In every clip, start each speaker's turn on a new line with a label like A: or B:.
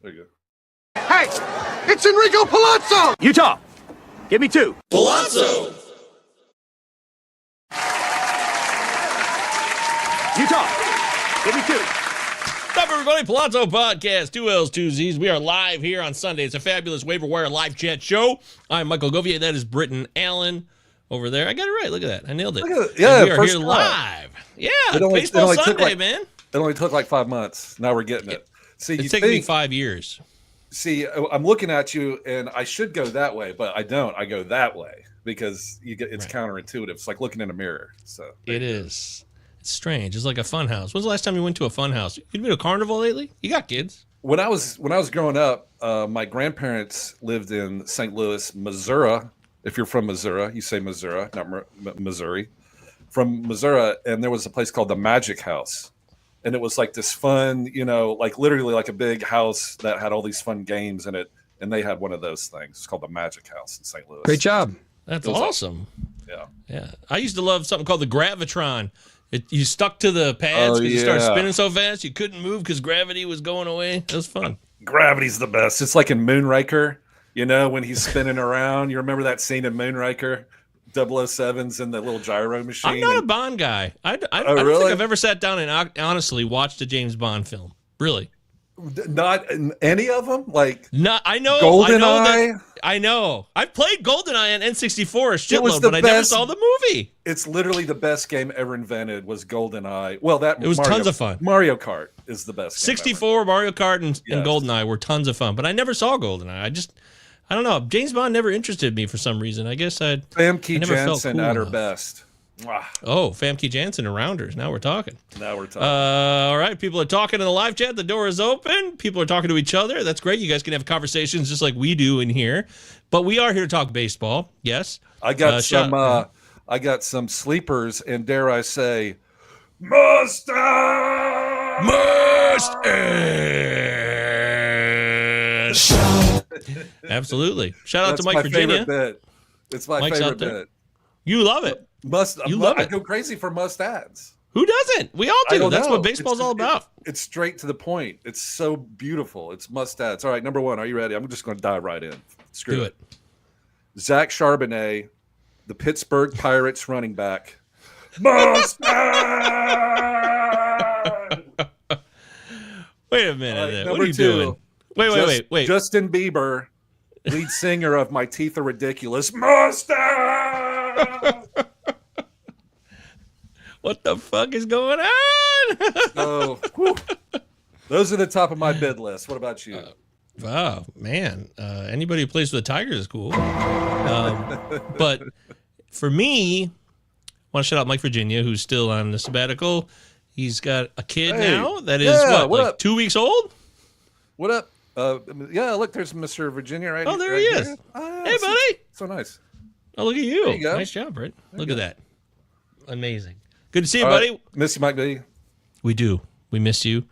A: There you go.
B: Hey, it's Enrico Pallazzo!
C: Utah, give me 2.
D: Pallazzo!
C: Utah, give me 2.
D: What's up, everybody? Pallazzo Podcast, 2 L's, 2 Z's. We are live here on Sunday. It's a Faab-Ulous Waiver Wire live chat show. I'm Michael Govier. That is Britton Allan over there. I got it right. Look at that. I nailed it.
A: Yeah,
D: we are here live. Yeah, Baseball Sunday, man.
A: It only took like 5 months. Now we're getting it. See,
D: it's taken me 5 years.
A: See, I'm looking at you, and I should go that way, but I don't. I go that way because it's counterintuitive. It's like looking in a mirror. So
D: it is. It's strange. It's like a fun house. When's the last time you went to a fun house? You been to a carnival lately? You got kids?
A: When I was growing up, my grandparents lived in St. Louis, Missouri. If you're from Missouri, you say Missouri, not Missouri. From Missouri, and there was a place called the Magic House. And it was like this fun, like literally like a big house that had all these fun games in it. And they had one of those things. It's called the Magic House in St. Louis.
E: Great job.
D: That's awesome.
A: Yeah.
D: Yeah. I used to love something called the Gravitron. You stuck to the pads because you started spinning so fast you couldn't move because gravity was going away. It was fun.
A: Gravity's the best. It's like in Moonraker, when he's spinning around. You remember that scene in Moonraker? 007's in the little gyro machine.
D: I'm not a Bond guy. I don't think I've ever sat down and honestly watched a James Bond film. Really?
A: Not in any of them? Like,
D: I know.
A: GoldenEye?
D: I know. I've played GoldenEye on N64 a shitload, but I never saw the movie.
A: It's literally the best game ever invented was GoldenEye. Well,
D: it was tons of fun.
A: Mario Kart is the best.
D: 64, Mario Kart, and GoldenEye were tons of fun, but I never saw GoldenEye. I don't know. James Bond never interested me for some reason. I guess
A: Famke Janssen
D: cool
A: at her
D: enough.
A: best.
D: Oh, Famke Janssen and Rounders. Now we're talking.
A: All
D: right, people are talking in the live chat. The door is open. People are talking to each other. That's great. You guys can have conversations just like we do in here. But we are here to talk baseball. Yes.
A: I got some sleepers, and dare I say, mustache.
D: Absolutely. Shout out to Mike Virginia.
A: Bit. It's my
D: Mike's
A: favorite bit.
D: You love it.
A: I go crazy for mustads.
D: Who doesn't? We all do. That's what baseball's all about.
A: It's straight to the point. It's so beautiful. It's mustads. All right, number one. Are you ready? I'm just going to dive right in.
D: Do it.
A: Zach Charbonnet, the Pittsburgh Pirates running back. Mustad.
D: Wait a minute.
A: Right,
D: what are you doing? Wait.
A: Justin Bieber, lead singer of My Teeth Are Ridiculous. Mustad.
D: What the fuck is going on?
A: Those are the top of my bid list. What about you?
D: Wow, man. Anybody who plays for the Tigers is cool. But for me, I want to shout out Mike Virginia, who's still on the sabbatical. He's got a kid now that is 2 weeks old?
A: What up? Look, there's Mr. Virginia right here.
D: Oh, there he is. Hey, buddy.
A: So nice.
D: Oh, look at you.
A: There you go.
D: Nice job, Britt. Look at that. Amazing. Good to see you, buddy.
A: Miss you, Mike B.
D: We do. We miss you.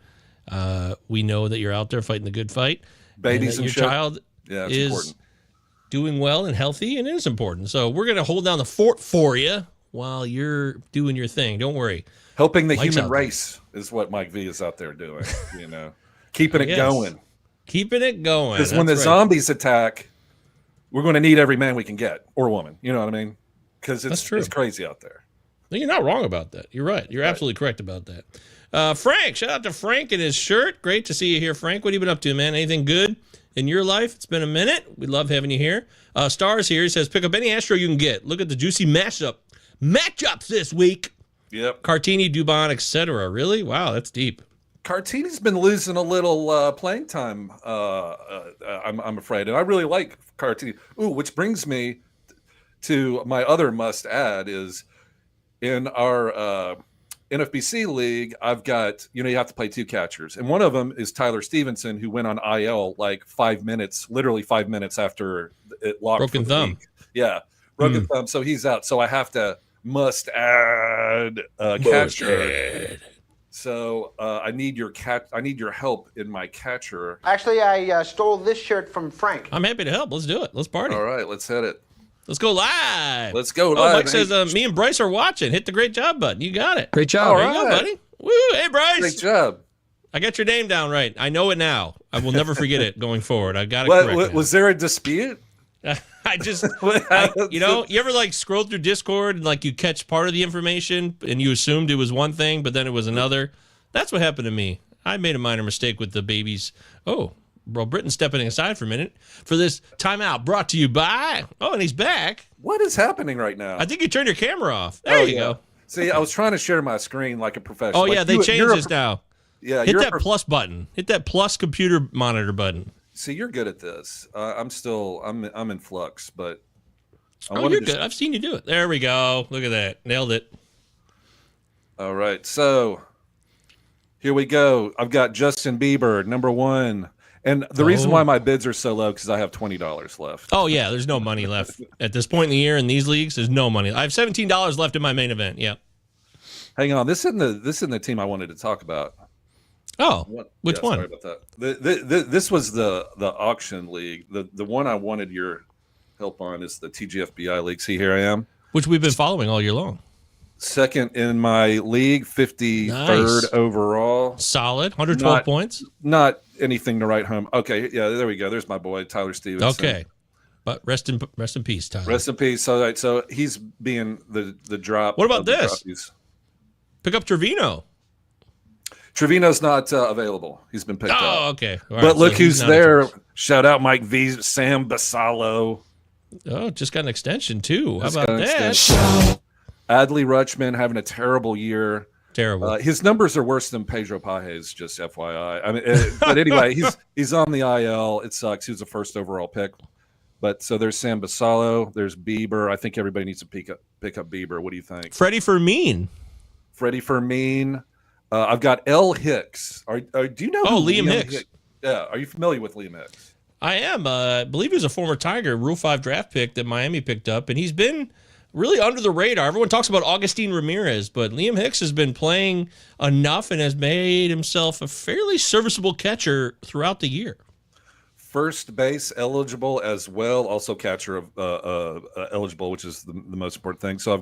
D: We know that you're out there fighting the good fight.
A: Babies and
D: your
A: shit.
D: child is
A: important.
D: Doing well and healthy, and it is important. So we're going to hold down the fort for you while you're doing your thing. Don't worry.
A: Helping the
D: Mike's
A: human race is what Mike V is out there doing. Keeping it going.
D: Keeping it going.
A: Because when the zombies attack, we're going to need every man we can get or woman. You know what I mean? Because it's crazy out there.
D: No, you're not wrong about that. You're right. You're absolutely correct about that. Frank, shout out to Frank and his shirt. Great to see you here, Frank. What have you been up to, man? Anything good in your life? It's been a minute. We love having you here. Stars here. He says, pick up any Astro you can get. Look at the juicy matchups this week.
A: Yep.
D: Cartini, Dubon, etc. Really? Wow, that's deep.
A: Cartini's been losing a little playing time, I'm afraid. And I really like Cartini. Ooh, which brings me to my other must add is in our NFBC league, I've got, you have to play 2 catchers. And one of them is Tyler Stevenson, who went on IL like 5 minutes, literally 5 minutes after it locked.
D: Broken thumb.
A: Yeah, broken thumb. So he's out. So I have to must add a catcher. So I need your help in my catcher.
B: Actually, I stole this shirt from Frank.
D: I'm happy to help. Let's do it. Let's party.
A: All right, let's hit it.
D: Let's go live.
A: Let's go live.
D: Oh, Mike says, me and Bryce are watching. Hit the great job button. You got it.
E: Great job.
D: All right. There you go, buddy. Woo. Hey, Bryce.
A: Great job.
D: I got your name down right. I know it now. I will never forget it going forward. I got it correct.
A: Was there a dispute?
D: You ever like scroll through Discord and like you catch part of the information and you assumed it was one thing, but then it was another? That's what happened to me. I made a minor mistake with the babies. Oh, bro, Britton's stepping aside for a minute for this timeout brought to you by. Oh, and he's back.
A: What is happening right now?
D: I think you turned your camera off. There you go.
A: See, I was trying to share my screen like a professional.
D: Oh, yeah, they changed this now.
A: Yeah,
D: hit that plus button. Hit that plus computer monitor button.
A: See, you're good at this. I'm in flux, but
D: you're good. I've seen you do it. There we go. Look at that. Nailed it.
A: All right, so here we go. I've got Justin Bieber, number 1. And the reason why my bids are so low because I have $20 left.
D: Oh yeah, there's no money left at this point in the year in these leagues. There's no money. I have $17 left in my main event. Yeah.
A: Hang on, this isn't the team I wanted to talk about.
D: Oh, which one?
A: Sorry about that. This was the auction league. The one I wanted your help on is the TGFBI league. See, here I am.
D: Which we've been following all year long.
A: Second in my league, 53rd overall.
D: Solid, 112 points.
A: Not anything to write home. Okay, yeah, there we go. There's my boy, Tyler Stevenson.
D: Okay, but rest in peace, Tyler.
A: Rest in peace. So he's being the drop.
D: What about this? Pick up Trevino.
A: Trevino's not available. He's been picked up.
D: Oh, okay. All
A: but
D: right,
A: look who's there. Shout out Mike V, Sam Basalo.
D: Oh, just got an extension too. How about that?
A: Adley Rutschman having a terrible year.
D: Terrible.
A: His numbers are worse than Pedro Page's, just FYI. I mean, but anyway, he's on the IL. It sucks. He was a first overall pick. But so there's Sam Basalo. There's Bieber. I think everybody needs to pick up Bieber. What do you think?
D: Freddie Fermin.
A: I've got L. Hicks. Do you know?
D: Oh, Liam Hicks.
A: Yeah. Are you familiar with Liam Hicks?
D: I am. I believe he was a former Tiger, Rule 5 draft pick that Miami picked up, and he's been really under the radar. Everyone talks about Augustine Ramirez, but Liam Hicks has been playing enough and has made himself a fairly serviceable catcher throughout the year.
A: First base eligible as well, also catcher eligible, which is the most important thing. So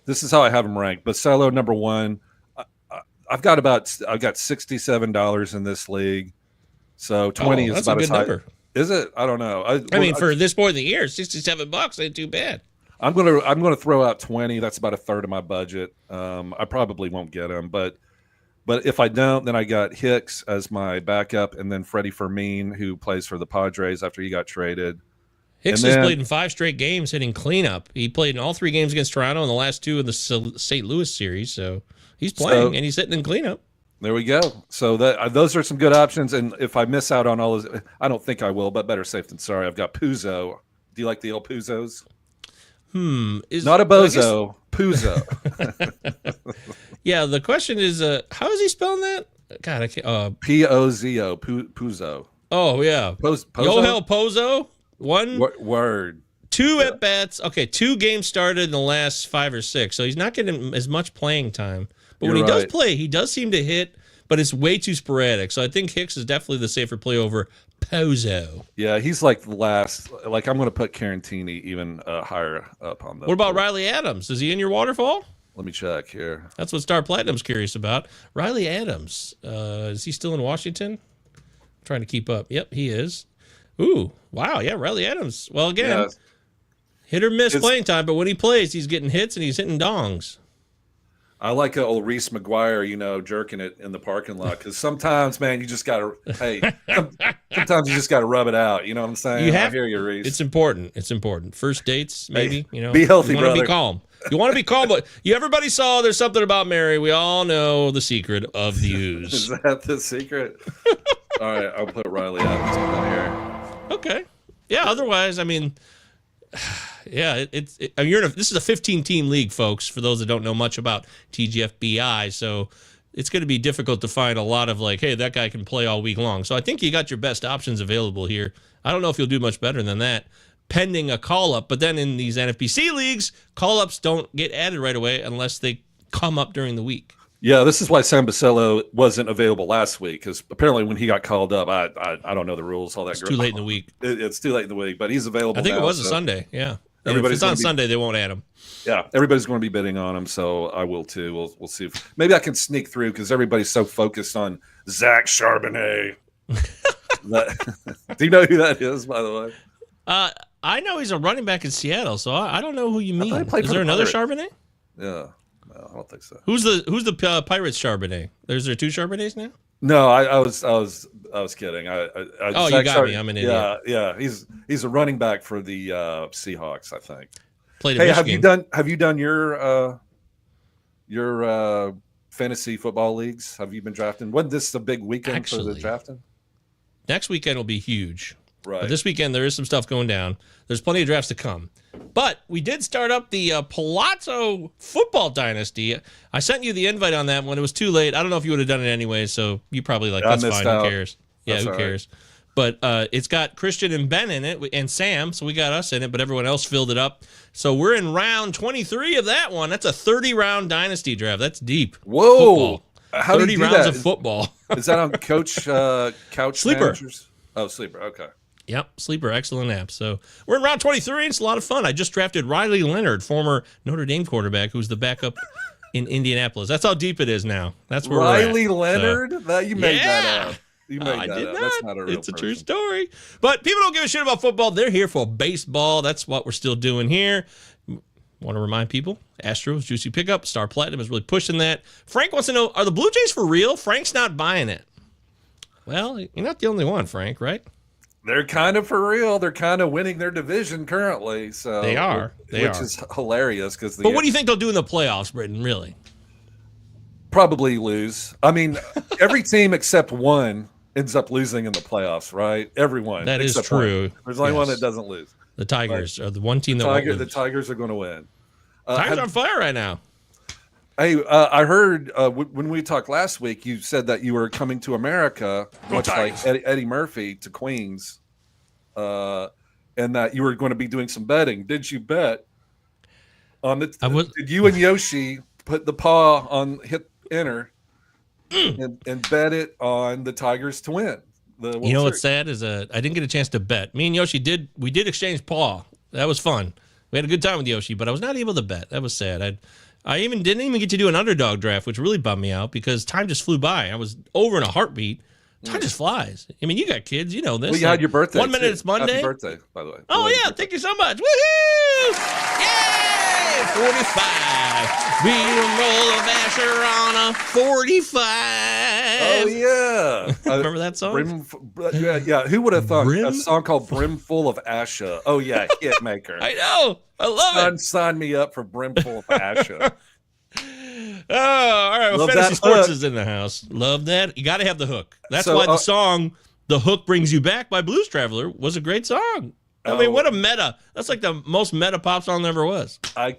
A: this is how I have him ranked. Basalo, number 1. I've got $67 in this league. So 20 is about
D: a good number.
A: Is it? I don't know.
D: I mean, for this point in the year, $67 ain't too bad.
A: I'm gonna throw out 20. That's about a third of my budget. I probably won't get him, but if I don't, then I got Hicks as my backup, and then Freddie Fermin, who plays for the Padres after he got traded.
D: Hicks has played in 5 straight games hitting cleanup. He played in all 3 games against Toronto and the last 2 of the St. Louis series. So he's playing and he's hitting in cleanup.
A: There we go. So those are some good options. And if I miss out on all those, I don't think I will, but better safe than sorry. I've got Puzzo. Do you like the old Puzzos? Not a bozo, Puzzo.
D: Yeah, the question is, how is he spelling that? God, I can't.
A: P-O-Z-O, Puzzo.
D: Oh, yeah.
A: Pozo?
D: Yohel Pozo.
A: Word.
D: 2 at bats. Okay, 2 games started in the last 5 or 6, so he's not getting as much playing time. But when he does play, he does seem to hit, but it's way too sporadic. So I think Hicks is definitely the safer play over Pozo.
A: Yeah, he's like the last. Like I'm going to put Carantini even higher up on the.
D: What about Riley Adams? Is he in your waterfall?
A: Let me check here.
D: That's what Star Platinum's curious about. Riley Adams. Is he still in Washington? I'm trying to keep up. Yep, he is. Ooh, wow. Yeah, Riley Adams. Well, again, hit or miss playing time, but when he plays, he's getting hits and he's hitting dongs.
A: I like old Reese McGuire, jerking it in the parking lot. Because sometimes, man, you just got to, sometimes you just got to rub it out. You know what I'm saying? I hear you, Reese.
D: It's important. First dates, maybe,
A: Be healthy,
D: you
A: brother.
D: Be calm. You want to be calm, but everybody saw There's Something About Mary. We all know the secret of the ooze.
A: Is that the secret? All right, I'll put Riley Adams on here.
D: Okay. Yeah, otherwise, I mean, yeah, this is a 15-team league, folks, for those that don't know much about TGFBI, so it's going to be difficult to find a lot of hey, that guy can play all week long. So I think you got your best options available here. I don't know if you'll do much better than that, pending a call-up, but then in these NFBC leagues, call-ups don't get added right away unless they come up during the week.
A: Yeah, this is why Sam Basello wasn't available last week, because apparently when he got called up, I don't know the rules, all that.
D: It's too late in the week.
A: It's too late in the week, but he's available.
D: I think
A: now,
D: it was a Sunday. Yeah, if it's on Sunday, they won't add him.
A: Yeah, everybody's going to be bidding on him, so I will too. We'll see if maybe I can sneak through because everybody's so focused on Zach Charbonnet. Do you know who that is, by the way?
D: I know he's a running back in Seattle, so I don't know who you mean. Is there another Charbonnet?
A: Yeah, no, I don't think so.
D: Who's the Pirates Charbonnet? Is there two Charbonnets now?
A: No, I was kidding.
D: Oh, you got me. I'm an idiot.
A: Yeah. He's a running back for the Seahawks, I think.
D: Played at Michigan.
A: Have you done your fantasy football leagues? Have you been drafting? Wasn't this the big weekend for the drafting?
D: Next weekend will be huge.
A: Right.
D: But this weekend there is some stuff going down. There's plenty of drafts to come. But we did start up the Pallazzo football dynasty. I sent you the invite on that one. It was too late. I don't know if you would have done it anyway, so you probably that's fine. Who cares? Yeah, who cares? Right. But it's got Christian and Ben in it, and Sam, so we got us in it, but everyone else filled it up. So we're in round 23 of that one. That's a 30-round dynasty draft. That's deep.
A: Whoa.
D: Football.
A: How
D: 30 rounds of football.
A: Is that on Coach Couch
D: Sleeper?
A: Managers? Oh, Sleeper. Okay.
D: Yep, Sleeper, excellent app. So we're in round 23. It's a lot of fun. I just drafted Riley Leonard, former Notre Dame quarterback, who's the backup in Indianapolis. That's how deep it is now. That's where
A: Riley
D: we're at.
A: Leonard? You made that up. You made
D: I
A: that
D: did
A: up.
D: not.
A: That's not a real
D: It's a
A: person.
D: true story. But people don't give a shit about football. They're here for baseball. That's what we're still doing here. Want to remind people, Astros, juicy pickup. Star Platinum is really pushing that. Frank wants to know, are the Blue Jays for real? Frank's not buying it. Well, you're not the only one, Frank, right?
A: They're kind of for real. They're kind of winning their division currently. So
D: They are.
A: Which is hilarious.
D: But what do you think they'll do in the playoffs, Britton, really?
A: Probably lose. I mean, every team except one ends up losing in the playoffs, right? Everyone.
D: That is true.
A: One. There's only one that doesn't lose.
D: The Tigers are the one team that won't lose.
A: The Tigers are going to win.
D: Tigers are on fire right now.
A: Hey, I heard when we talked last week, you said that you were coming to America, much like Eddie Murphy to Queens, and that you were going to be doing some betting. Did you bet on the? Did you and Yoshi put the paw on hit enter and bet it on the Tigers to win?
D: You know what's sad is I didn't get a chance to bet. Me and Yoshi did exchange paw. That was fun. We had a good time with Yoshi, but I was not able to bet. That was sad. I didn't even get to do an underdog draft, which really bummed me out because time just flew by. I was over in a heartbeat. Time just flies. I mean, you got kids, you know this.
A: Well, you had your birthday.
D: 1 minute it's Monday.
A: Happy birthday, by the way.
D: Oh yeah, thank you so much. Woohoo! Yay! 45. We roll a basher on a 45.
A: Oh yeah.
D: Remember that song?
A: Yeah. Who would have thought a song called "Brimful of Asha"? Oh yeah, hit maker.
D: I know. I love it.
A: Sign me up for Brimful of Asha.
D: Oh, all right. Well,
A: Love
D: Fantasy
A: that
D: Sports
A: hook.
D: is in the house. Love that. You got to have the hook. That's why the song "The Hook Brings You Back" by Blues Traveler was a great song. I mean, what a meta. That's like the most meta pop song there ever was.
A: I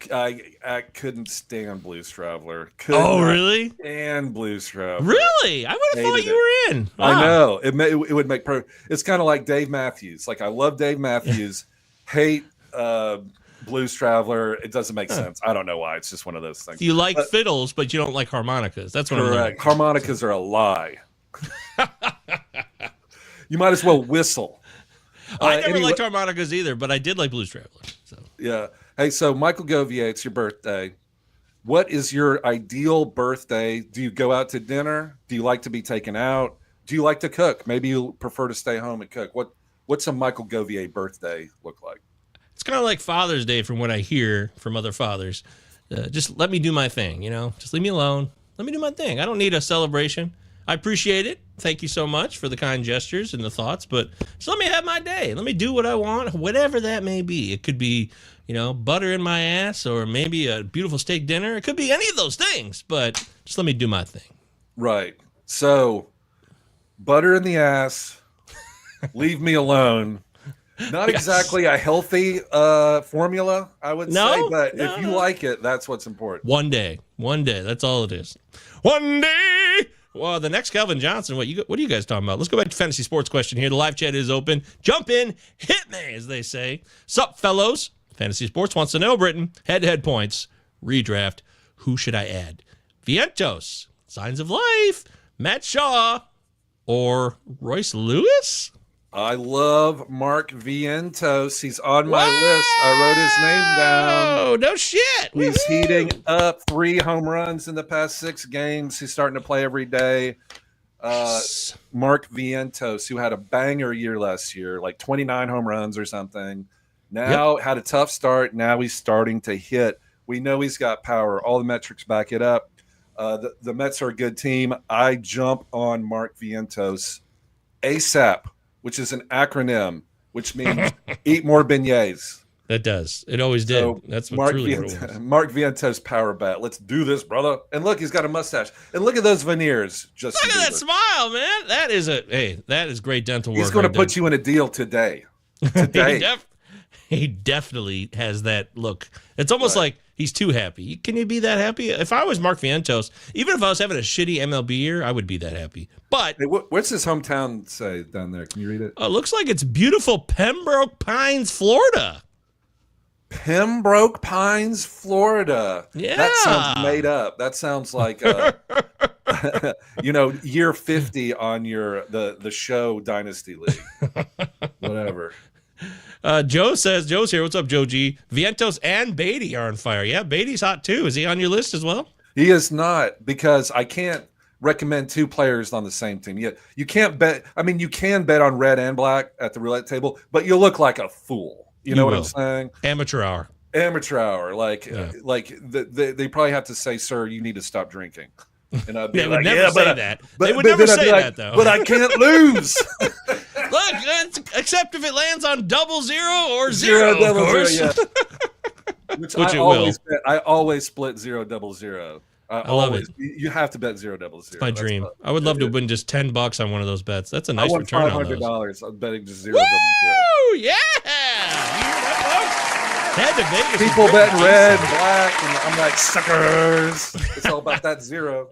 A: couldn't stand Blues Traveler.
D: Really?
A: And Blues Traveler.
D: Really? I would have thought you were in. Wow.
A: I know. It would make it's kind of like Dave Matthews. Like I love Dave Matthews. Hate Blues Traveler. It doesn't make sense. I don't know why. It's just one of those things.
D: You like fiddles, but you don't like harmonicas. That's what I'm
A: correct. Harmonicas are a lie. You might as well whistle.
D: I never liked harmonicas either, but I did like Blues Traveler. So
A: yeah. Hey, so Michael Govier, it's your birthday. What is your ideal birthday? Do you go out to dinner? Do you like to be taken out? Do you like to cook? Maybe you prefer to stay home and cook. What's a Michael Govier birthday look like?
D: It's kind of like Father's Day from what I hear from other fathers. Just let me do my thing, you know? Just leave me alone. Let me do my thing. I don't need a celebration. I appreciate it. Thank you so much for the kind gestures and the thoughts, but just let me have my day. Let me do what I want, whatever that may be. It could be, you know, butter in my ass or maybe a beautiful steak dinner. It could be any of those things, but just let me do my thing.
A: Right. So, butter in the ass, leave me alone. Not exactly a healthy formula, I would say, but if you like it, that's what's important.
D: One day, that's all it is. One day. Well, the next Calvin Johnson, what are you guys talking about? Let's go back to fantasy sports question here. The live chat is open. Jump in, hit me, as they say. Sup, fellows? Fantasy sports wants to know, Britton. Head-to-head points. Redraft. Who should I add? Vientos, Signs of Life, Matt Shaw, or Royce Lewis?
A: I love Mark Vientos. He's on my list. I wrote his name down.
D: Oh, no shit.
A: He's heating up 3 home runs in the past 6 games. He's starting to play every day. Mark Vientos, who had a banger year last year, like 29 home runs or something. Now had a tough start. Now he's starting to hit. We know he's got power. All the metrics back it up. The Mets are a good team. I jump on Mark Vientos ASAP, which is an acronym, which means eat more beignets.
D: That does. It always did.
A: So
D: That's what truly what it was.
A: Mark Vientos power bet. Let's do this, brother. And look, he's got a mustache. And look at those veneers. Look
D: at that smile, man. That is great dental work.
A: He's going to put you in a deal today.
D: He definitely has that look. It's almost like he's too happy. Can you be that happy? If I was Mark Vientos, even if I was having a shitty MLB year, I would be that happy. But
A: hey, what's his hometown say down there? Can you read it?
D: Looks like it's beautiful Pembroke Pines, Florida.
A: Pembroke Pines, Florida.
D: Yeah.
A: That sounds made up. That sounds like year 50 on the show Dynasty League. Whatever.
D: Joe's here. What's up, Joe G? Vientos and Beatty are on fire. Yeah, Beatty's hot too. Is he on your list as well?
A: He is not, because I can't recommend two players on the same team. You can't bet. I mean, you can bet on red and black at the roulette table, but you look like a fool. You know what I'm saying?
D: Amateur hour.
A: Like they probably have to say, "Sir, you need to stop drinking." And I'd be
D: they would never say that. They would never say that, though.
A: But I can't lose.
D: Look, except if it lands on 00 or 0, of course.
A: Yeah. Which I always split 0-0.
D: I love it.
A: You have to bet 0-0.
D: It's my dream. I would love to win just $10 on one of those bets. That's a nice return on those.
A: $500. I'm betting just 0-0.
D: Woo! Yeah! You hear that, folks? Head to Vegas.
A: People betting red and black, and I'm like, suckers. It's all about that 0.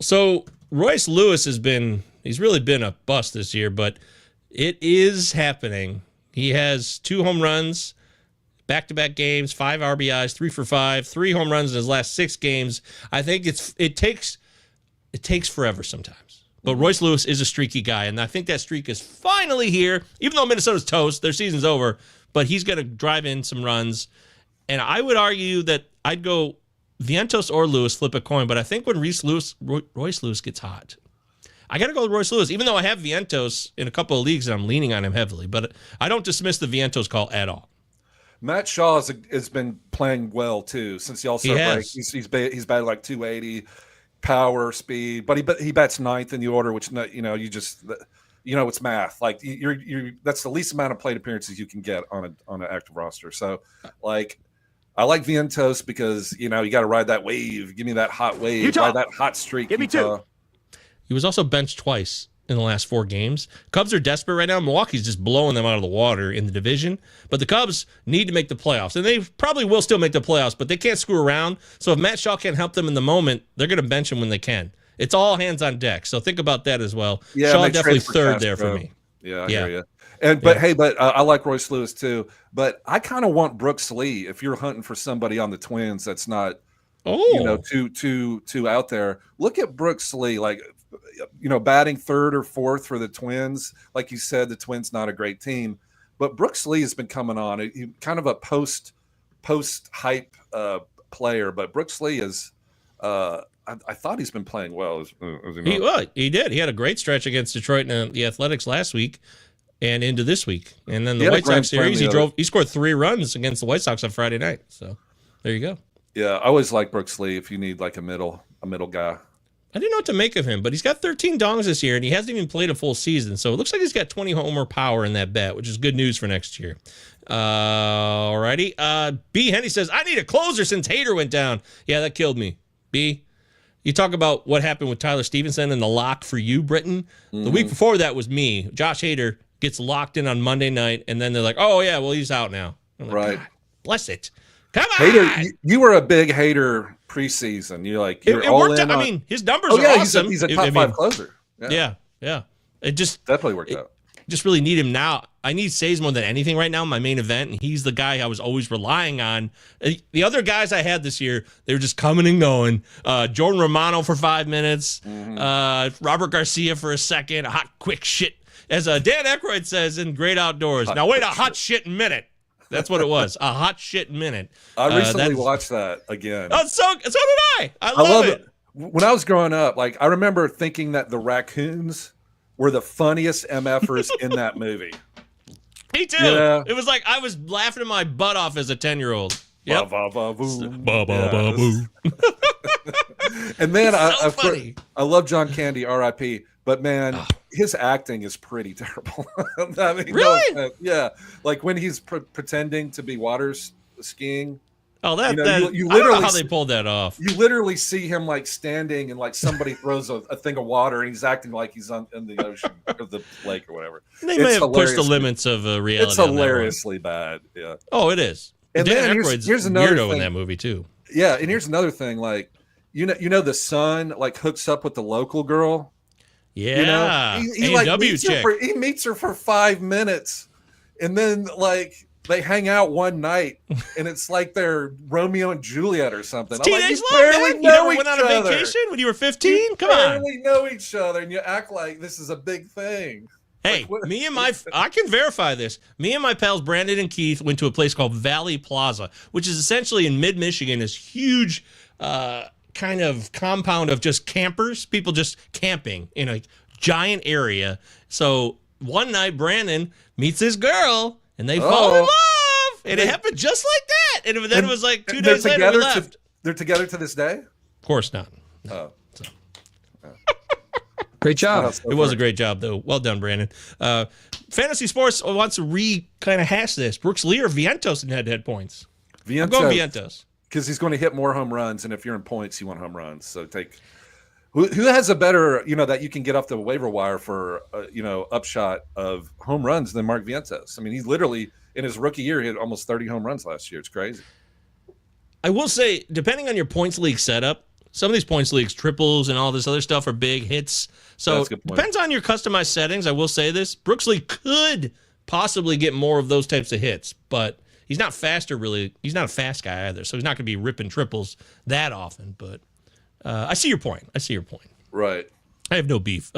D: So Royce Lewis he's really been a bust this year, but it is happening. He has 2 home runs, back-to-back games, 5 RBIs, 3 for 5, 3 home runs in his last 6 games. I think it takes forever sometimes. But Royce Lewis is a streaky guy, and I think that streak is finally here. Even though Minnesota's toast, their season's over, but he's going to drive in some runs. And I would argue that I'd go Vientos or Lewis, flip a coin, but I think when Royce Lewis gets hot, I got to go with Royce Lewis, even though I have Vientos in a couple of leagues and I'm leaning on him heavily. But I don't dismiss the Vientos call at all. Matt
A: Shaw has been playing well, too, since the All-Star break. He's batted like 280, power, speed, but he bats 9th in the order, which, it's math. Like, that's the least amount of plate appearances you can get on an active roster. So, like, I like Vientos because, you got to ride that wave. Give me that hot wave. Ride that hot streak.
C: Give me 2.
D: He was also benched twice in the last 4 games. Cubs are desperate right now. Milwaukee's just blowing them out of the water in the division. But the Cubs need to make the playoffs. And they probably will still make the playoffs, but they can't screw around. So if Matt Shaw can't help them in the moment, they're going to bench him when they can. It's all hands on deck. So think about that as well.
A: Yeah,
D: Shaw definitely third there for me.
A: Yeah, I hear you. But I like Royce Lewis too. But I kind of want Brooks Lee if you're hunting for somebody on the Twins that's not, too out there. Look at Brooks Lee, batting 3rd or 4th for the Twins. Like you said, the Twins not a great team, but Brooks Lee has been coming on. He kind of a post hype player, but Brooks Lee is. I thought he's been playing well.
D: He did. He had a great stretch against Detroit and the Athletics last week and into this week. And then the White Sox series, he scored 3 runs against the White Sox on Friday night. So there you go.
A: Yeah, I always like Brooks Lee if you need like a middle guy.
D: I didn't know what to make of him, but he's got 13 dongs this year, and he hasn't even played a full season. So it looks like he's got 20 homer power in that bet, which is good news for next year. Alrighty. B. Henny says, I need a closer since Hader went down. Yeah, that killed me. B. You talk about what happened with Tyler Stevenson and the lock for you, Britton. Mm-hmm. The week before that was me. Josh Hader gets locked in on Monday night, and then they're like, oh, yeah, well, he's out now. I'm like, right. Bless it. Come on.
A: Hader, you were a big Hader preseason. You're all
D: worked
A: in.
D: I mean, his numbers are awesome.
A: He's a top 5 closer.
D: Yeah. It just
A: definitely worked out.
D: Just really need him now. I need Says more than anything right now in my main event, and he's the guy I was always relying on. The other guys I had this year, they were just coming and going. Jordan Romano for 5 minutes, Robert Garcia for a second, a hot, quick shit. As Dan Aykroyd says in Great Outdoors, now wait a hot shit minute. That's what it was, a hot shit minute.
A: I recently watched that again.
D: Oh, so did I. I love it.
A: when I was growing up, like I remember thinking that the raccoons were the funniest MFers in that movie.
D: Me too.
A: Yeah.
D: It was like I was laughing my butt off as a 10-year-old. Yep.
A: Ba, ba, ba, boo.
D: Ba, ba, ba, boo.
A: And then
D: So funny.
A: I love John Candy, R.I.P. But man, his acting is pretty terrible. I mean,
D: Really?
A: Yeah, like when he's pretending to be water skiing.
D: Oh, that,
A: You know,
D: that
A: you
D: I don't know
A: literally
D: how they pulled that off.
A: You literally see him like standing and like somebody throws a thing of water and he's acting like he's in the ocean or the lake or whatever.
D: They may have pushed the limits of reality.
A: It's
D: on that one.
A: hilariously bad. Yeah.
D: Oh, it is.
A: And
D: Dan
A: then
D: Aykroyd's
A: here's another
D: weirdo in
A: thing.
D: that movie too.
A: Yeah, and here's another thing. Like, you know, the son like hooks up with the local girl.
D: Yeah,
A: You know, he like
D: A&W chick.
A: he meets her for 5 minutes, and then like they hang out one night, and it's like they're Romeo and Juliet or something. I'm like,
D: Teenage
A: you
D: love,
A: barely
D: man. You
A: know
D: never went
A: each
D: on a
A: other.
D: vacation when you were 15?
A: You
D: Come on.
A: barely know each other, and you act like this is a big thing.
D: Hey,
A: Like,
D: I can verify this. Me and my pals Brandon and Keith went to a place called Valley Plaza, which is essentially in mid-Michigan, this huge kind of compound of just campers, people just camping in a giant area. So one night Brandon meets this girl, and they fall in love. And it happened just like that. And then it was like 2 days later we left.
A: They're together to this day?
D: Of course not.
A: Oh.
E: Great job.
D: It was a great job, though. Well done, Brandon. Fantasy Sports wants to kind of hash this. Brooks Lee or Vientos in head-to-head points? I'm going Vientos.
A: Because he's going to hit more home runs, and if you're in points, you want home runs. So take who has a better, that you can get off the waiver wire for, upshot of home runs than Mark Vientos. I mean, he's literally in his rookie year, he had almost 30 home runs last year. It's crazy.
D: I will say, depending on your points league setup, some of these points leagues, triples and all this other stuff are big hits. So it depends on your customized settings. I will say this. Brooks Lee could possibly get more of those types of hits, but he's not faster, really. He's not a fast guy either, so he's not going to be ripping triples that often. But I see your point.
A: Right.
D: I have no beef.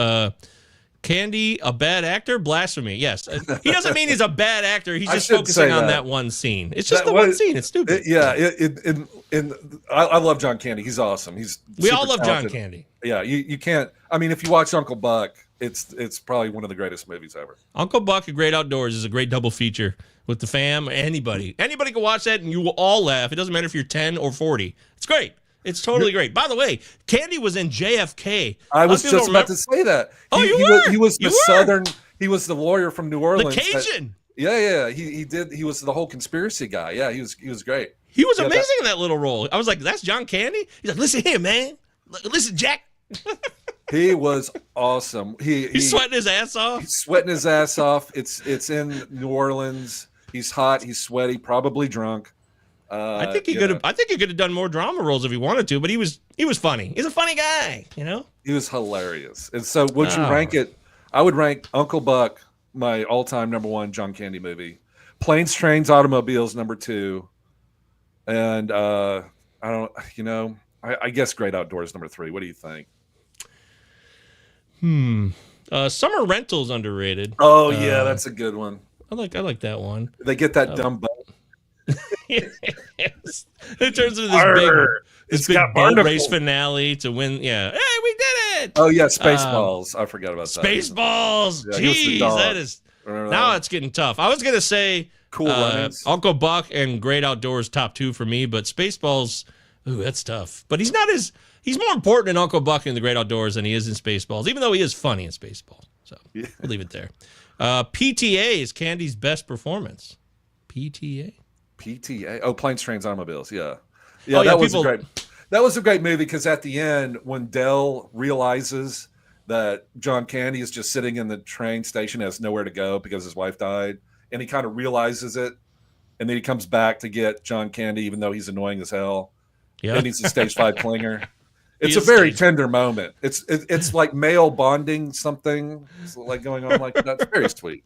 D: Candy, a bad actor? Blasphemy. Yes. He doesn't mean he's a bad actor. He's just focusing on that one scene. It's just one scene. It's stupid.
A: I love John Candy. He's awesome.
D: We all love John Candy.
A: Yeah, you can't. I mean, if you watch Uncle Buck, it's probably one of the greatest movies ever.
D: Uncle Buck, A Great Outdoors is a great double feature with the fam. Anybody can watch that and you will all laugh. It doesn't matter if you're 10 or 40. It's great. It's totally great. By the way, Candy was in JFK.
A: I was just about to say that. He was the Southern. He was the lawyer from New Orleans.
D: The Cajun.
A: He did. He was the whole conspiracy guy. Yeah, he was great.
D: He was amazing in that little role. I was like, that's John Candy? He's like, listen here, man. Listen, Jack.
A: He was awesome. He's
D: sweating his ass off.
A: He's sweating his ass off. It's in New Orleans. He's hot. He's sweaty. Probably drunk.
D: I think he could have done more drama roles if he wanted to, but he was funny. He's a funny guy,
A: He was hilarious. And so would you rank it? I would rank Uncle Buck, my all-time number one John Candy movie. Planes, Trains, Automobiles, number 2. And I guess Great Outdoors, number 3. What do you think?
D: Summer Rental's underrated.
A: Oh yeah, that's a good one.
D: I like that one.
A: They get that dumb boat.
D: Yes. It turns into this big boat race finale to win. Yeah. Hey, we did it.
A: Oh yeah, Spaceballs. I forgot about that.
D: Spaceballs.
A: Yeah,
D: Jeez, that is. Now it's getting tough. I was gonna say
A: Cool Runnings.
D: Uncle Buck and Great Outdoors top 2 for me, but Spaceballs. Ooh, that's tough. But he's more important in Uncle Buck in the Great Outdoors than he is in Spaceballs, even though he is funny in Spaceballs. So we'll leave it there. PTA is Candy's best performance. PTA.
A: Oh, Planes, Trains, Automobiles. Yeah. That was a great movie because at the end, when Dell realizes that John Candy is just sitting in the train station, has nowhere to go because his wife died, and he kind of realizes it, and then he comes back to get John Candy, even though he's annoying as hell. Yeah. And he's a stage 5 clinger. It's a very tender moment. It's like male bonding something like going on like that. That's very sweet.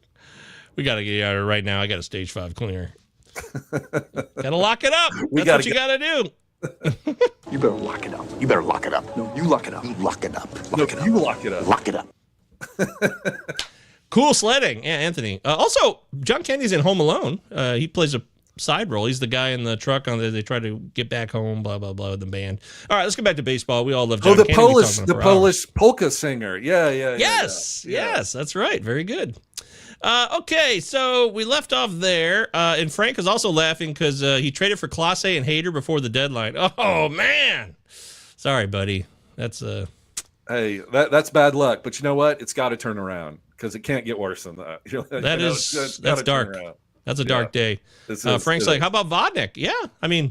D: We got to get out of here right now. I got a stage 5 clinger. Gotta lock it up. That's what you gotta do.
C: You better lock it up. You better lock it up. No, you lock it up. You lock it up.
A: You lock it up.
C: Lock it up.
D: Cool sledding. Yeah, Anthony. Also, John Candy's in Home Alone. He plays side role. He's the guy in the truck on they try to get back home, blah, blah, blah, with the band. All right, let's get back to baseball. We all love John Candy.
A: The Polish polka singer. Yeah.
D: Yes, that's right. Very good. Okay, so we left off there, and Frank is also laughing because he traded for Clase and Hader before the deadline. Oh, man. Sorry, buddy. That's
A: Hey, that's bad luck, but you know what? It's got to turn around because it can't get worse than that.
D: That's dark. That's a dark day. Frank's like, how about Vodnik? Yeah, I mean,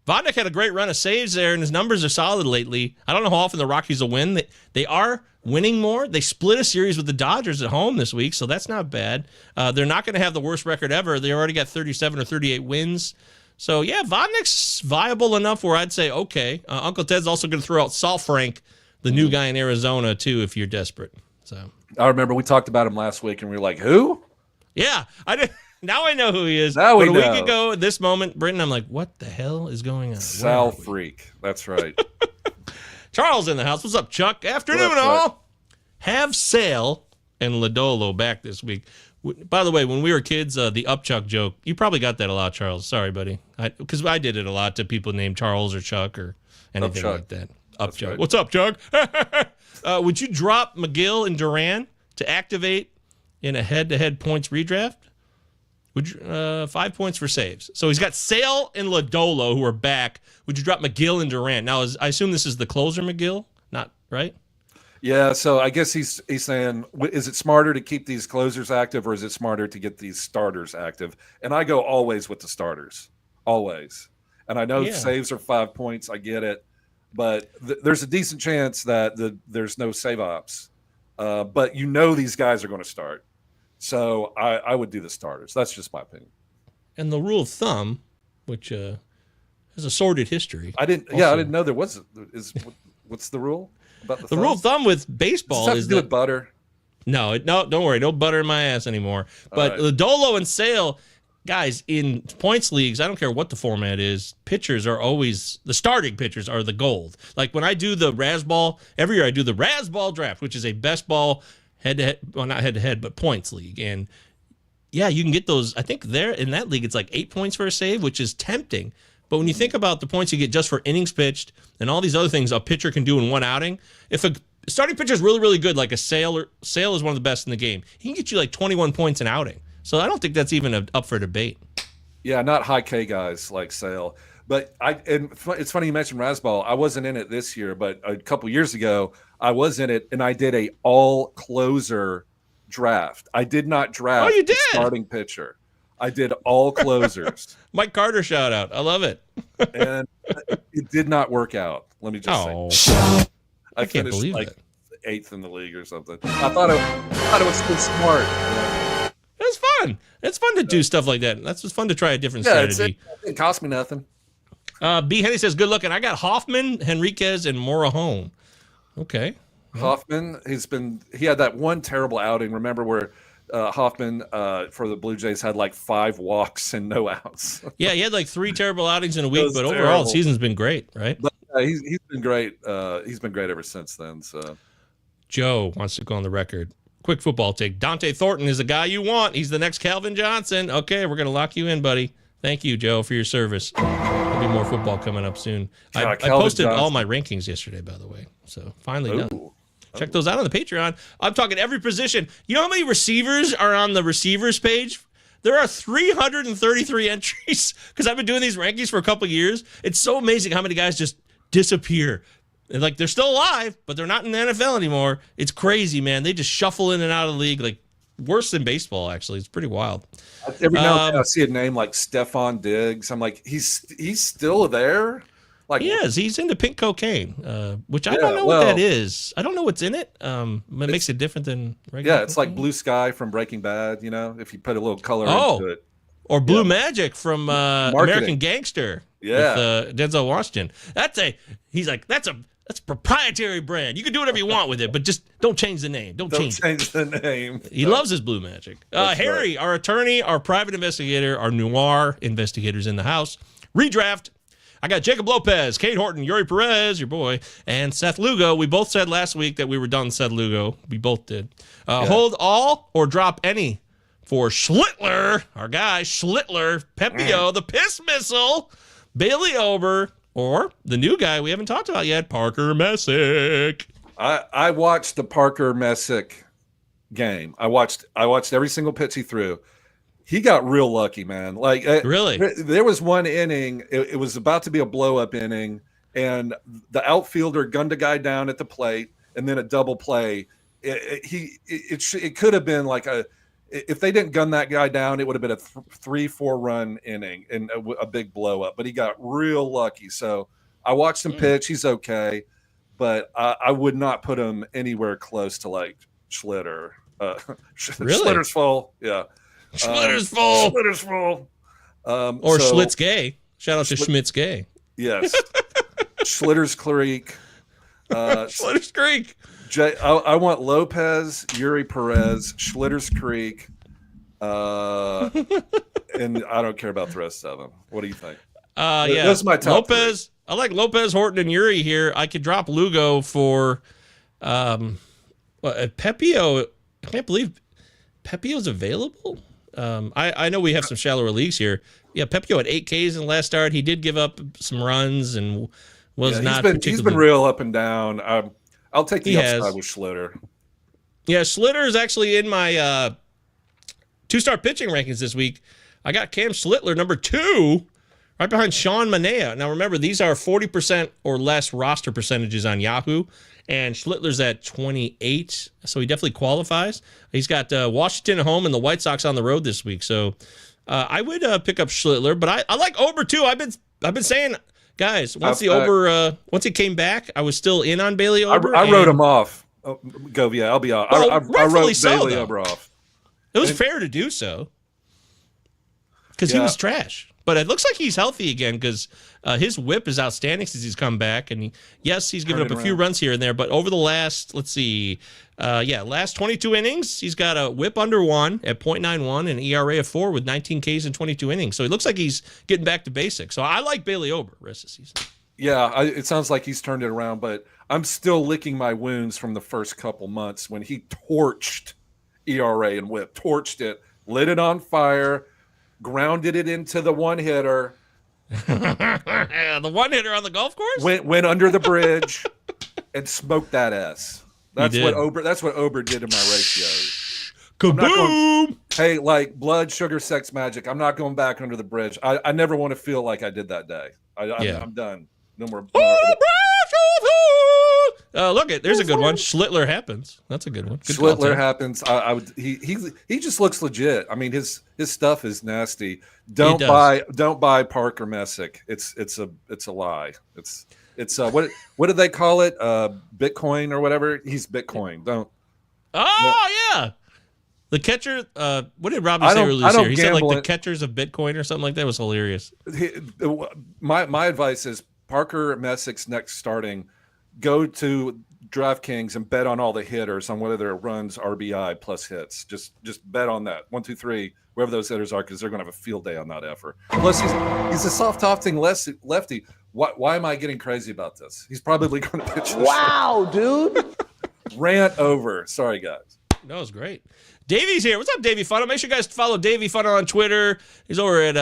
D: Vodnik had a great run of saves there, and his numbers are solid lately. I don't know how often the Rockies will win. They are winning more. They split a series with the Dodgers at home this week, so that's not bad. They're not going to have the worst record ever. They already got 37 or 38 wins. So, yeah, Vodnik's viable enough where I'd say, okay. Uncle Ted's also going to throw out Sal Frank, the new guy in Arizona, too, if you're desperate. So
A: I remember we talked about him last week, and we were like, who?
D: Yeah, I did. Now I know who he is.
A: Now we know.
D: A week ago, at this moment, Britton, I'm like, what the hell is going on?
A: Sal Freak. That's right.
D: Charles in the house. What's up, Chuck? Afternoon, all. Have Sale and Lodolo back this week. By the way, when we were kids, the Upchuck joke, you probably got that a lot, Charles. Sorry, buddy. Because I did it a lot to people named Charles or Chuck or anything like that. Upchuck. Right. What's up, Chuck? Would you drop McGill and Duran to activate in a head-to-head points redraft? Would you, 5 points for saves. So he's got Sale and Lodolo who are back. Would you drop McGill and Durant? Now, I assume this is the closer McGill, not right?
A: Yeah, so I guess he's saying, is it smarter to keep these closers active or is it smarter to get these starters active? And I go always with the starters, always. And I know saves are 5 points. I get it. But there's a decent chance that there's no save ops. But these guys are going to start. So I would do the starters. That's just my opinion.
D: And the rule of thumb, which has a sordid history.
A: I didn't know there was. What's the rule about the
D: rule of thumb with baseball
A: is that butter?
D: No, don't worry, no butter in my ass anymore. But Lodolo and Sale, guys, in points leagues, I don't care what the format is. Pitchers are always the starting pitchers are the gold. Like when I do the Razzball every year, I do the Razzball draft, which is a best ball. Head-to-head, well, not head-to-head, but points league. And, yeah, you can get those. I think there in that league, it's like 8 points for a save, which is tempting. But when you think about the points you get just for innings pitched and all these other things a pitcher can do in one outing, if a starting pitcher is really, really good, like Sale is one of the best in the game, he can get you like 21 points an outing. So I don't think that's even up for debate.
A: Yeah, not high K guys like Sale. But it's funny you mentioned Razzball. I wasn't in it this year, but a couple years ago, I was in it, and I did a all-closer draft. I did not draft
D: you did?
A: The starting pitcher. I did all closers.
D: Mike Carter shout out. I love it.
A: And it did not work out. Let me just say. I
D: can't believe
A: like
D: it.
A: 8th in the league or something. I thought it was so smart.
D: It's fun. It's fun to do stuff like that. That's just fun to try a different strategy.
A: It cost me nothing.
D: B. Henry says, good looking. I got Hoffman, Henriquez, and Morahone. Okay.
A: Hoffman, he had that one terrible outing. Remember where Hoffman for the Blue Jays had like 5 walks and no outs.
D: Yeah, he had like 3 terrible outings in a week, but overall the season's been great, right?
A: But he's been great. He's been great ever since then. So
D: Joe wants to go on the record. Quick football take. Dante Thornton is the guy you want. He's the next Calvin Johnson. Okay, we're going to lock you in, buddy. Thank you, Joe, for your service. There'll be more football coming up soon. I posted all my rankings yesterday, by the way. So finally done. Check those out on the Patreon. I'm talking every position. You know how many receivers are on the receivers page? There are 333 entries because I've been doing these rankings for a couple of years. It's so amazing how many guys just disappear. Like they're still alive, but they're not in the NFL anymore. It's crazy, man. They just shuffle in and out of the league like worse than baseball, actually. It's pretty wild.
A: Every now and then I see a name like Stephon Diggs. I'm like, he's still there? Like,
D: he is. He's into pink cocaine, which I don't know what that is. I don't know what's in it. It makes it different than regular
A: it's
D: cocaine.
A: like Blue Sky from Breaking Bad, if you put a little color into it.
D: Or Blue Magic from American Gangster with Denzel Washington. That's a proprietary brand. You can do whatever you want with it, but just don't change the name. Don't change
A: the name.
D: He loves his Blue Magic. Harry, our attorney, our private investigator, our noir investigators in the house. Redraft. I got Jacob Lopez, Kate Horton, Yuri Perez, your boy, and Seth Lugo. We both said last week that we were done with Seth Lugo. We both did. Hold all or drop any for Schlittler, our guy, Schlittler, Pepio, the piss missile, Bailey Ober, or the new guy we haven't talked about yet, Parker Messick.
A: I watched the Parker Messick game. I watched every single pitch he threw. He got real lucky, man. Like
D: Really?
A: there was one inning. It was about to be a blow-up inning, and the outfielder gunned a guy down at the plate, and then a double play. It could have been like if they didn't gun that guy down, it would have been a 3-4 run inning and a big blow-up. But he got real lucky. So I watched him pitch. He's okay, but I would not put him anywhere close to like Schlitter.
D: Really?
A: Schlitter's full. Yeah.
D: Schlitter's full.
A: Schlitter's full.
D: Or Schlitz Gay. Shout out to Schmitz Gay.
A: Yes. Schlitter's Creek.
D: Schlitter's Creek.
A: I want Lopez, Yuri Perez, Schlitter's Creek, and I don't care about the rest of them. What do you think?
D: Yeah.
A: Those are my top
D: Lopez.
A: three.
D: I like Lopez, Horton, and Yuri here. I could drop Lugo for Pepio. I can't believe Pepio's available. I know we have some shallower leagues here. Yeah, Pepio had 8 Ks in the last start. He did give up some runs and was not particularly.
A: He's been real up and down. I'll take the upside
D: has.
A: with Schlitter.
D: Yeah, Schlitter is actually in my 2-star pitching rankings this week. I got Cam Schlittler, number 2, right behind Sean Manea. Now, remember, these are 40% or less roster percentages on Yahoo, and Schlittler's at 28, so he definitely qualifies. He's got Washington at home and the White Sox on the road this week, so I would pick up Schlittler, but I like Ober too. I've been saying, guys, once he came back, I was still in on Bailey Ober.
A: I wrote him off. Govier, I'll be honest.
D: Well,
A: I wrote Bailey
D: though.
A: Ober off.
D: It was fair to do so because he was trash. But it looks like he's healthy again because his whip is outstanding since he's come back. And he's given up a few runs here and there. But over the last, last 22 innings, he's got a whip under 1 at .91 and an ERA of 4 with 19 Ks in 22 innings. So it looks like he's getting back to basics. So I like Bailey Ober rest of the season.
A: Yeah, it sounds like he's turned it around, but I'm still licking my wounds from the first couple months when he torched ERA and whip, torched it, lit it on fire, grounded it into the one-hitter.
D: The one-hitter on the golf course?
A: Went under the bridge and smoked that ass. That's what Ober did to my ratios.
D: Kaboom!
A: Hey, like blood, sugar, sex, magic. I'm not going back under the bridge. I never want to feel like I did that day. I'm done. No more.
D: Look, there's a good one. Schlittler happens. That's a good one. Good
A: Schlittler happens. He just looks legit. I mean, his stuff is nasty. Don't buy Parker Messick. It's a lie. It's what do they call it? Bitcoin or whatever. He's Bitcoin. Don't.
D: Yeah. The catcher. What did Robbie say earlier this year? He said like the catchers of Bitcoin or something like that. It was hilarious.
A: My advice is Parker Messick's next starting. Go to DraftKings and bet on all the hitters on whether they're runs, RBI plus hits. Just bet on that 1, 2, 3, wherever those hitters are, because they're going to have a field day on that effort. Plus, he's a soft-topping lefty. Why am I getting crazy about this? He's probably going to pitch.
B: Wow, dude!
A: Rant over. Sorry, guys.
D: That was great. Davey's here. What's up, Davey Funnel? Make sure you guys follow Davey Funnel on Twitter. He's over at,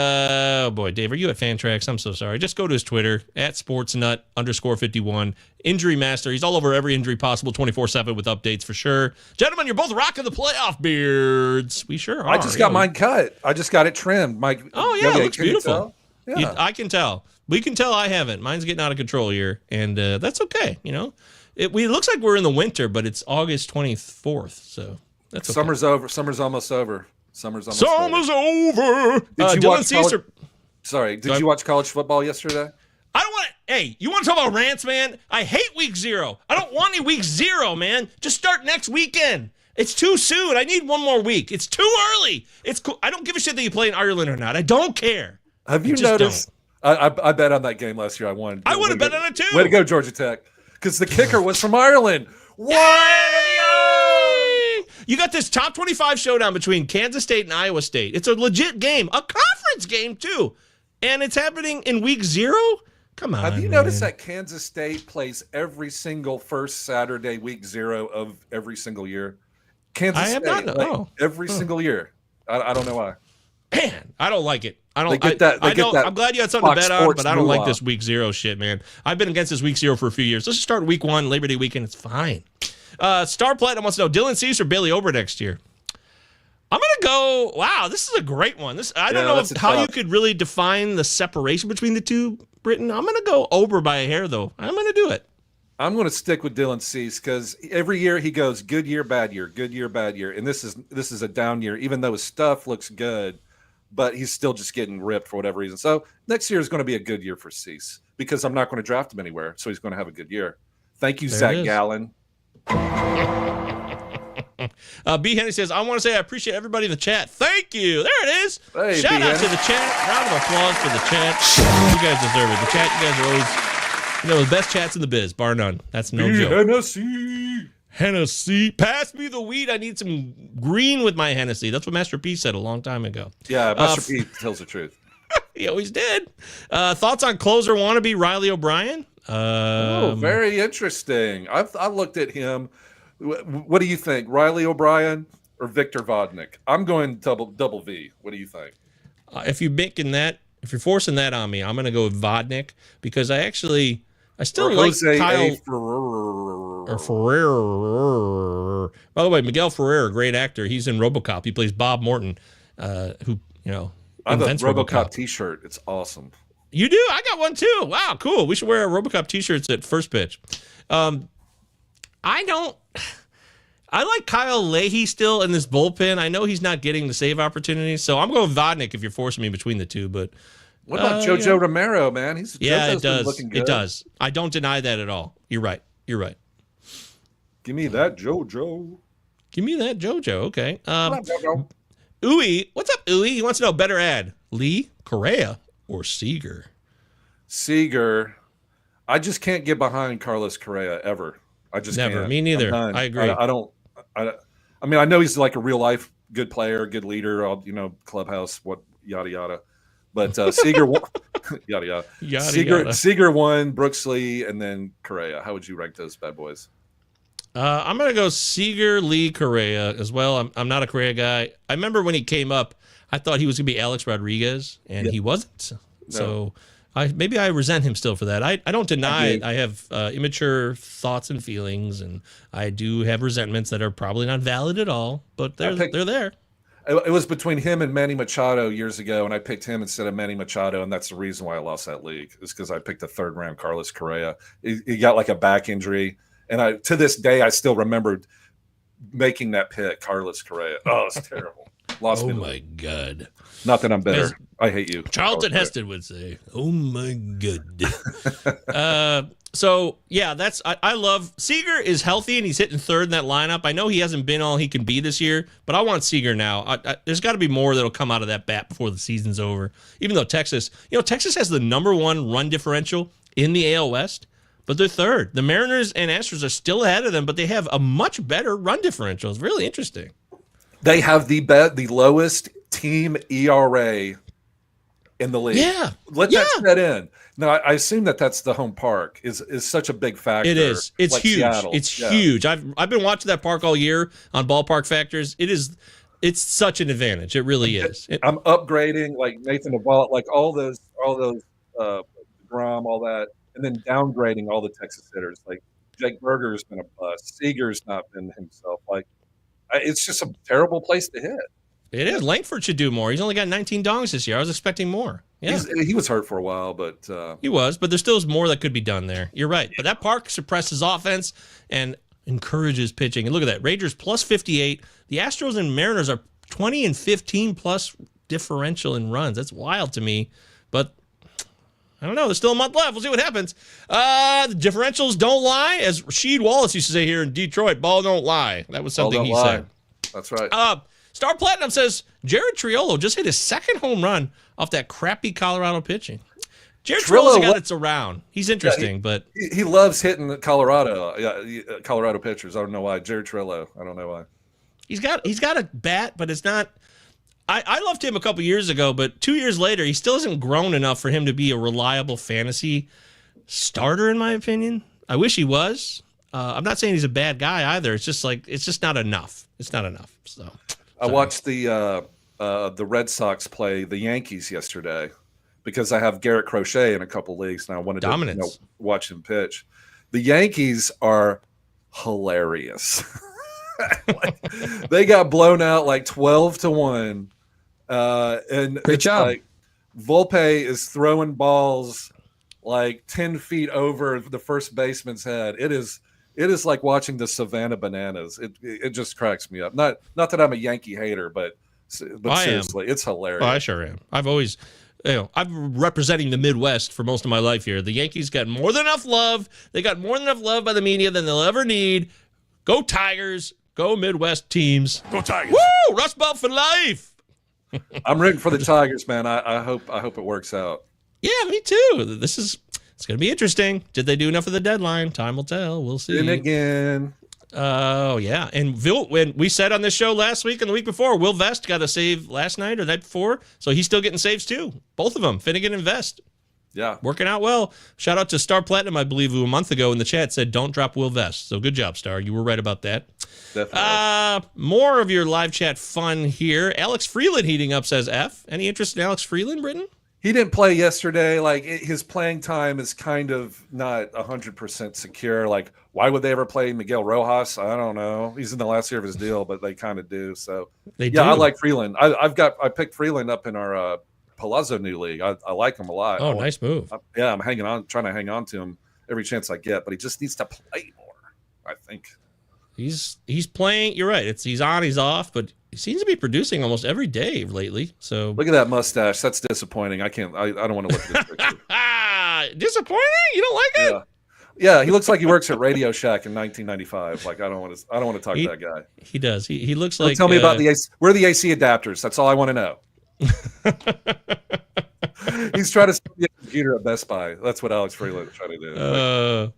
D: Dave, are you at Fantrax? I'm so sorry. Just go to his Twitter, at sportsnut_51. Injury master. He's all over every injury possible 24/7 with updates for sure. Gentlemen, you're both rocking the playoff beards. We sure are.
A: I just got mine cut. I just got it trimmed.
D: It looks beautiful. Yeah. I can tell. We can tell I haven't. Mine's getting out of control here, and that's okay. You know, it looks like we're in the winter, but it's August 24th, so that's okay.
A: Summer's over. Summer's almost over. Summer's over.
D: Did you watch
A: Did you watch college football yesterday?
D: I don't want to. Hey, you want to talk about rants, man? I hate week 0. I don't want any week 0, man. Just start next weekend. It's too soon. I need one more week. It's too early. It's cool. I don't give a shit that you play in Ireland or not. I don't care.
A: Have you noticed? I bet on that game last year. I won.
D: I would have bet on it too.
A: Way to go, Georgia Tech. Because the kicker was from Ireland.
D: Yay! You got this top 25 showdown between Kansas State and Iowa State. It's a legit game. A conference game, too. And it's happening in week 0? Come on.
A: Have you noticed that Kansas State plays every single first Saturday, week 0 of every single year? Kansas State,
D: every
A: single year. I don't know why.
D: Man, I don't like it. I don't.
A: They get that.
D: I know. I'm glad you had something to
A: Fox
D: bet on,
A: Sports
D: but I don't like
A: moolah.
D: this week 0 shit, man. I've been against this week 0 for a few years. Let's just start week 1, Labor Day weekend. It's fine. Star Platinum wants to know Dylan Cease or Bailey Ober next year. I'm gonna go. Wow, this is a great one. I don't know how you could really define the separation between the two, Britton. I'm gonna go Ober by a hair, though. I'm gonna do it.
A: I'm going to stick with Dylan Cease because every year he goes good year, bad year, good year, bad year, and this is a down year. Even though his stuff looks good, but he's still just getting ripped for whatever reason. So next year is going to be a good year for Cease because I'm not going to draft him anywhere, so he's going to have a good year. Thank you, Zach Gallen.
D: B. Henry says, I want to say I appreciate everybody in the chat. Thank you. There it is.
A: Hey,
D: Shout out
A: B.
D: to the chat. Round of applause for the chat. You guys deserve it. The chat, you guys are always, the best chats in the biz, bar none. That's no joke. Hennessy. Pass me the weed. I need some green with my Hennessy. That's what Master P said a long time ago.
A: Yeah, Master P tells the truth.
D: He always did. Thoughts on closer wannabe Riley O'Brien?
A: Very interesting. I looked at him. What do you think, Riley O'Brien or Victor Vodnik? I'm going double V. What do you think?
D: If you're forcing that on me, I'm going to go with Vodnik because I still like Kyle Ferrer. By the way, Miguel Ferrer, great actor. He's in RoboCop. He plays Bob Morton, who
A: I have a
D: invents
A: RoboCop T-shirt. It's awesome.
D: You do? I got one too. Wow, cool. We should wear our RoboCop T-shirts at first pitch. I like Kyle Leahy still in this bullpen. I know he's not getting the save opportunities, so I'm going Vodnik if you're forcing me between the two. But
A: what about JoJo Romero, man?
D: It does. Looking good. It does. I don't deny that at all. You're right.
A: Give me that JoJo.
D: Okay. Uwe, what's up, Uwe? He wants to know better ad, Lee, Correa, or Seager?
A: Seager. I just can't get behind Carlos Correa ever. I just
D: never.
A: Can't.
D: Me neither. I agree.
A: I mean, I know he's like a real life good player, good leader. Clubhouse, what yada yada. But Seager, yada yada. Seager won, Brooks Lee, and then Correa. How would you rank those bad boys?
D: I'm gonna go Seager, Lee, Correa as well. I'm not a Correa guy. I remember when he came up, I thought he was gonna be Alex Rodriguez, and he wasn't.
A: No.
D: So maybe I resent him still for that. I don't deny it. I have immature thoughts and feelings, and I do have resentments that are probably not valid at all, but they're there.
A: It was between him and Manny Machado years ago, and I picked him instead of Manny Machado, and that's the reason why I lost that league. Is because I picked a third-round Carlos Correa. He got like a back injury, and to this day I still remembered making that pick, Carlos Correa. Oh, it's terrible. Lost me.
D: Oh my God.
A: Not that I'm better. I hate you.
D: Charlton Heston would say, "Oh my God." So yeah, I love Seager is healthy and he's hitting third in that lineup. I know he hasn't been all he can be this year, but I want Seager now. There's got to be more that'll come out of that bat before the season's over. Even though Texas has the #1 run differential in the AL West, but they're third. The Mariners and Astros are still ahead of them, but they have a much better run differential. It's really interesting.
A: They have the lowest team ERA in the league.
D: Yeah.
A: Let that set in. Now, I assume that's the home park is such a big factor.
D: It is. It's
A: like
D: huge.
A: Seattle.
D: It's huge. I've been watching that park all year on Ballpark Factors. It's such an advantage. It really is.
A: I'm upgrading like Nathan Eovaldi, like all those Grom, all that, and then downgrading all the Texas hitters. Like Jake Berger's been a bust. Seager's not been himself. Like it's just a terrible place to hit.
D: It is. Langford should do more. He's only got 19 dongs this year. I was expecting more. Yeah,
A: he was hurt for a while, but
D: but there still is more that could be done there. You're right. But that park suppresses offense and encourages pitching. And look at that. Rangers plus 58. The Astros and Mariners are 20 and 15 plus differential in runs. That's wild to me. But I don't know. There's still a month left. We'll see what happens. The differentials don't lie. As Rasheed Wallace used to say here in Detroit, ball don't lie. That was something he said.
A: That's right.
D: Star Platinum says Jared Triolo just hit his second home run off that crappy Colorado pitching. Jared Triolo's a guy that's around. He's interesting, but
A: he loves hitting Colorado pitchers. I don't know why. Jared Triolo. I don't know why.
D: He's got a bat, but it's not. I loved him a couple years ago, but 2 years later, he still hasn't grown enough for him to be a reliable fantasy starter, in my opinion. I wish he was. I'm not saying he's a bad guy either. It's just not enough. It's not enough. So
A: I watched the the Red Sox play the Yankees yesterday because I have Garrett Crochet in a couple leagues and I wanted to watch him pitch. The Yankees are hilarious. They got blown out like 12-1. And
E: great job.
A: Like Volpe is throwing balls like 10 feet over the first baseman's head. It is like watching the Savannah Bananas. It just cracks me up. Not that I'm a Yankee hater, but seriously, it's hilarious.
D: Oh, I sure am. I've always, I've been representing the Midwest for most of my life here. The Yankees got more than enough love. They got more than enough love by the media than they'll ever need. Go Tigers. Go Midwest teams.
C: Go Tigers.
D: Woo! Rust Belt for life.
A: I'm rooting for the Tigers, man. I hope it works out.
D: Yeah, me too. It's going to be interesting. Did they do enough of the deadline? Time will tell. We'll see.
A: And again.
D: Oh, yeah. And when we said on this show last week and the week before, Will Vest got a save last night or night before, so he's still getting saves too. Both of them, Finnegan and Vest.
A: Yeah.
D: Working out well. Shout out to Star Platinum, I believe, who a month ago in the chat said, don't drop Will Vest. So good job, Star. You were right about that.
A: Definitely.
D: More of your live chat fun here. Alex Freeland heating up, says F. Any interest in Alex Freeland, Britton?
A: He didn't play yesterday. Like his playing time is kind of not 100% secure. Like, why would they ever play Miguel Rojas? I don't know. He's in the last year of his deal, but they kind of do. So
D: they do.
A: I like Freeland. I picked Freeland up in our Pallazzo new league. I like him a lot.
D: Oh, nice move.
A: I'm trying to hang on to him every chance I get, but he just needs to play more, I think.
D: He's playing. You're right. He's on, he's off, but he seems to be producing almost every day lately. So
A: look at that mustache. That's disappointing. I don't want to look at this picture.
D: Disappointing? You don't like it?
A: Yeah, he looks like he works at Radio Shack in 1995. Like I don't want to talk to that guy.
D: He does. He looks like.
A: Tell me about the AC. Where are the AC adapters? That's all I want to know. He's trying to sell me a computer at Best Buy. That's what Alex Freeland is trying to do.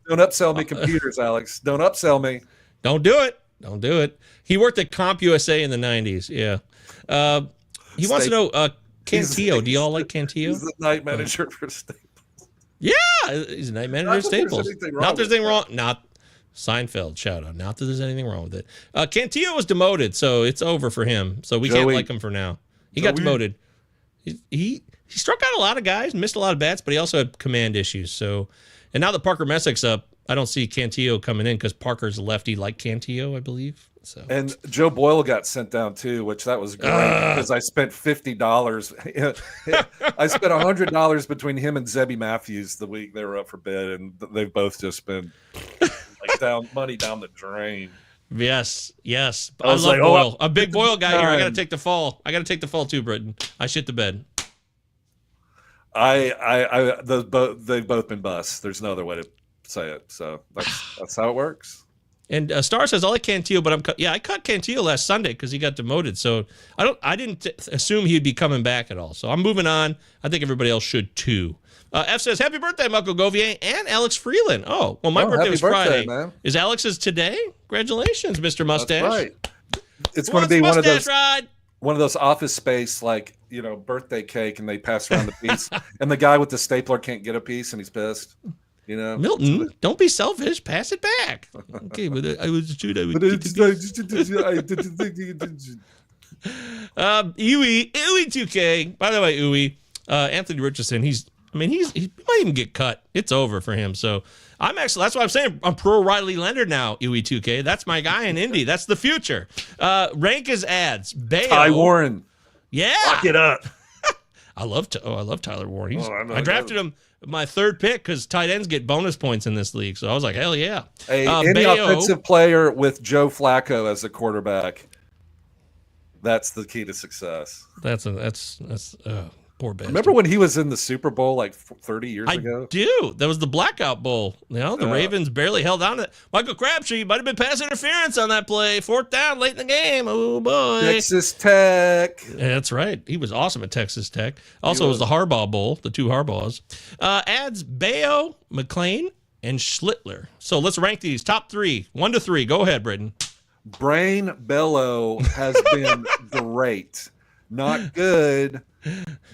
A: Don't upsell me computers, Alex. Don't upsell me.
D: Don't do it. Don't do it. He worked at CompUSA in the 90s. Yeah. He wants to know, Cantillo. Do y'all like Cantillo?
A: He's the night manager for Staples.
D: Yeah, he's a night manager at Staples. Not there's anything wrong. Not Seinfeld, shout out. Not that there's anything wrong with it. Cantillo was demoted, so it's over for him. So we can't like him for now. He got demoted. He struck out a lot of guys, missed a lot of bats, but he also had command issues. So, and now that Parker Messick's up, I don't see Cantillo coming in because Parker's a lefty like Cantillo, I believe. So
A: and Joe Boyle got sent down too, which that was great because I spent $50. I spent $100 between him and Zebby Matthews the week they were up for bid, and they've both just been like money down the drain.
D: Yes. I love Boyle. A big Boyle guy here. I got to take the fall. Too, Britton. I shit the bed.
A: They've both been busts. There's no other way to say it. So that's how it works.
D: And Star says I like Cantillo, but I cut Cantillo last Sunday because he got demoted. So I didn't assume he'd be coming back at all. So I'm moving on. I think everybody else should too. F says happy birthday, Michael Govier and Alex Freeland. Oh, well, my birthday was Friday. Man. Is Alex's today? Congratulations, Mr. Mustache.
A: That's right. It's going to be one of those Office Space birthday cake, and they pass around the piece, and the guy with the stapler can't get a piece, and he's pissed.
D: Milton, don't be selfish. Pass it back. Okay, but I was Jude. Uwe 2K. By the way, Uwe, Anthony Richardson. He might even get cut. It's over for him. So that's why I'm saying I'm pro Riley Leonard now. Uwe 2K. That's my guy in Indy. That's the future. Rank his ads. Bayo.
A: Ty Warren.
D: Yeah.
A: Lock it up.
D: I love Tyler Warren. I drafted him my third pick because tight ends get bonus points in this league. So I was like, hell yeah.
A: Any
D: Bayo,
A: offensive player with Joe Flacco as a quarterback, that's the key to success.
D: That's poor bastard.
A: Remember when he was in the Super Bowl like 30 years ago?
D: I do. That was the Blackout Bowl. The Ravens barely held on to it. Michael Crabtree might have been pass interference on that play. 4th down late in the game. Oh, boy.
A: Texas Tech.
D: Yeah, that's right. He was awesome at Texas Tech. Also, it was the Harbaugh Bowl, the two Harbaughs. Adds Bayo, McLean, and Schlittler. So let's rank these. Top 3, 1 to 3. Go ahead, Britton.
A: Brain Bello has been great. Not good.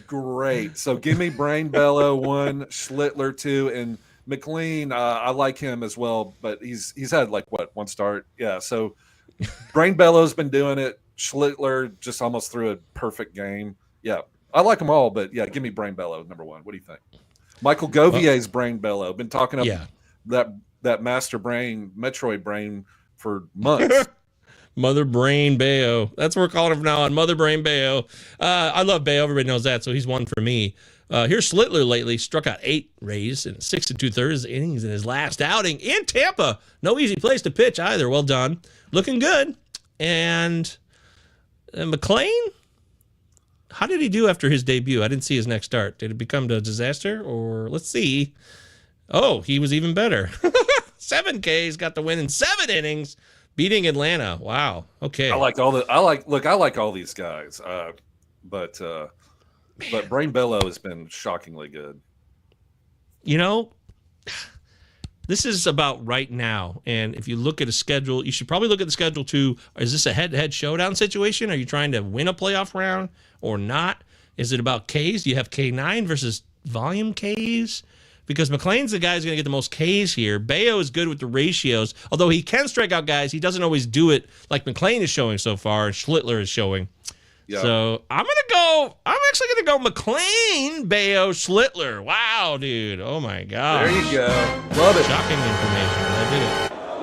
A: Great. So give me Brain Bello 1, Schlittler 2, and McLean. I like him as well, but he's had one start. Yeah. So Brain Bello's been doing it. Schlittler just almost threw a perfect game. Yeah, I like them all, but yeah, give me Brain Bellow number one. What do you think? Michael Govier's Brain Bellow. Been talking up that master brain, Metroid brain for months.
D: Mother Brain Bayo. That's what we're calling him now on, Mother Brain Bayo. I love Bayo. Everybody knows that, so he's one for me. Here's Schlittler lately. Struck out 8 Rays in 6 2/3 innings in his last outing in Tampa. No easy place to pitch either. Well done. Looking good. And McLean? How did he do after his debut? I didn't see his next start. Did it become a disaster? Or let's see. Oh, he was even better. 7 Ks, got the win in 7 innings. Beating Atlanta. Wow. Okay.
A: I like all these guys. But Brain Bellow has been shockingly good.
D: You know, this is about right now. And if you look at a schedule, you should probably look at the schedule too. Is this a head-to-head showdown situation? Are you trying to win a playoff round or not? Is it about Ks? Do you have K9 versus volume Ks? Because McLean's the guy who's going to get the most Ks here. Bayo is good with the ratios. Although he can strike out guys, he doesn't always do it like McLean is showing so far and Schlittler is showing. Yeah. So I'm actually going to go McLean, Bayo, Schlittler. Wow, dude. Oh, my God.
A: There you go. Love it.
D: Shocking information. I did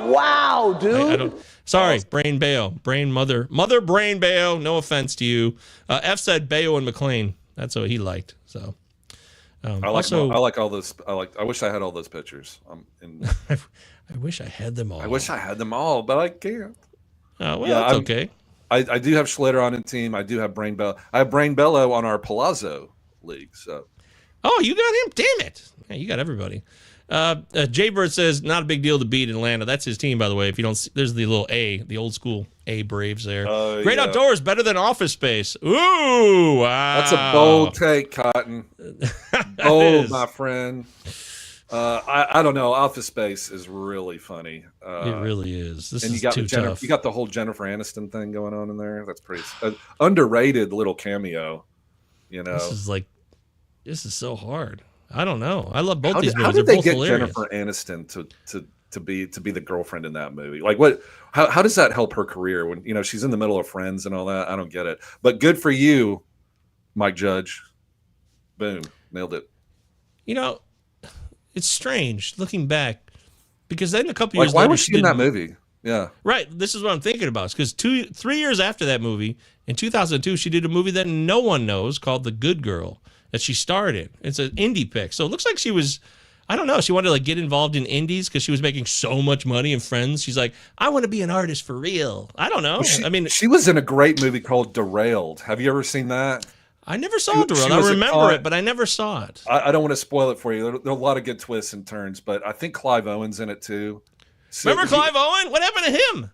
D: it.
B: Wow, dude.
D: I don't. Sorry, Brain Bayo. Brain Mother Brain Bayo. No offense to you. F said Bayo and McLean. That's what he liked. So.
A: I like all those. I wish I had all those pictures.
D: I wish I had them all.
A: I wish I had them all, but I can't.
D: Well, yeah, that's okay.
A: I do have Schlitter on the team. I do have Brain Bellow. I have Brain Bellow on our Pallazzo league. So.
D: Oh, you got him? Damn it! Yeah, you got everybody. Jay Bird says not a big deal to beat Atlanta. That's his team, by the way. If you don't, there's the little A, the old school A Braves there. Great outdoors, better than Office Space. Ooh, wow.
A: That's a bold take, Cotton. Bold, my friend. I don't know. Office Space is really funny.
D: It really is. This
A: and
D: is
A: too tough. You got the whole Jennifer Aniston thing going on in there. That's pretty underrated little cameo. You know,
D: this is so hard. I don't know. I love both these movies.
A: How did
D: They're
A: they
D: both
A: get
D: hilarious.
A: Jennifer Aniston to be the girlfriend in that movie? Like, what? How does that help her career when she's in the middle of Friends and all that? I don't get it. But good for you, Mike Judge. Boom, nailed it.
D: It's strange looking back because then a couple years
A: why
D: later,
A: was she in that movie? Yeah,
D: right. This is what I'm thinking about. Because 3 years after that movie, in 2002, she did a movie that no one knows called The Good Girl that she starred in. It's an indie pick, so it looks like she was. I don't know. She wanted to get involved in indies because she was making so much money in Friends. She's like, I want to be an artist for real. I don't know.
A: She was in a great movie called Derailed. Have you ever seen that?
D: I never saw Derailed. I remember it, but I never saw it.
A: I don't want to spoil it for you. There are a lot of good twists and turns, but I think Clive Owen's in it too.
D: Remember Clive Owen? What happened to him?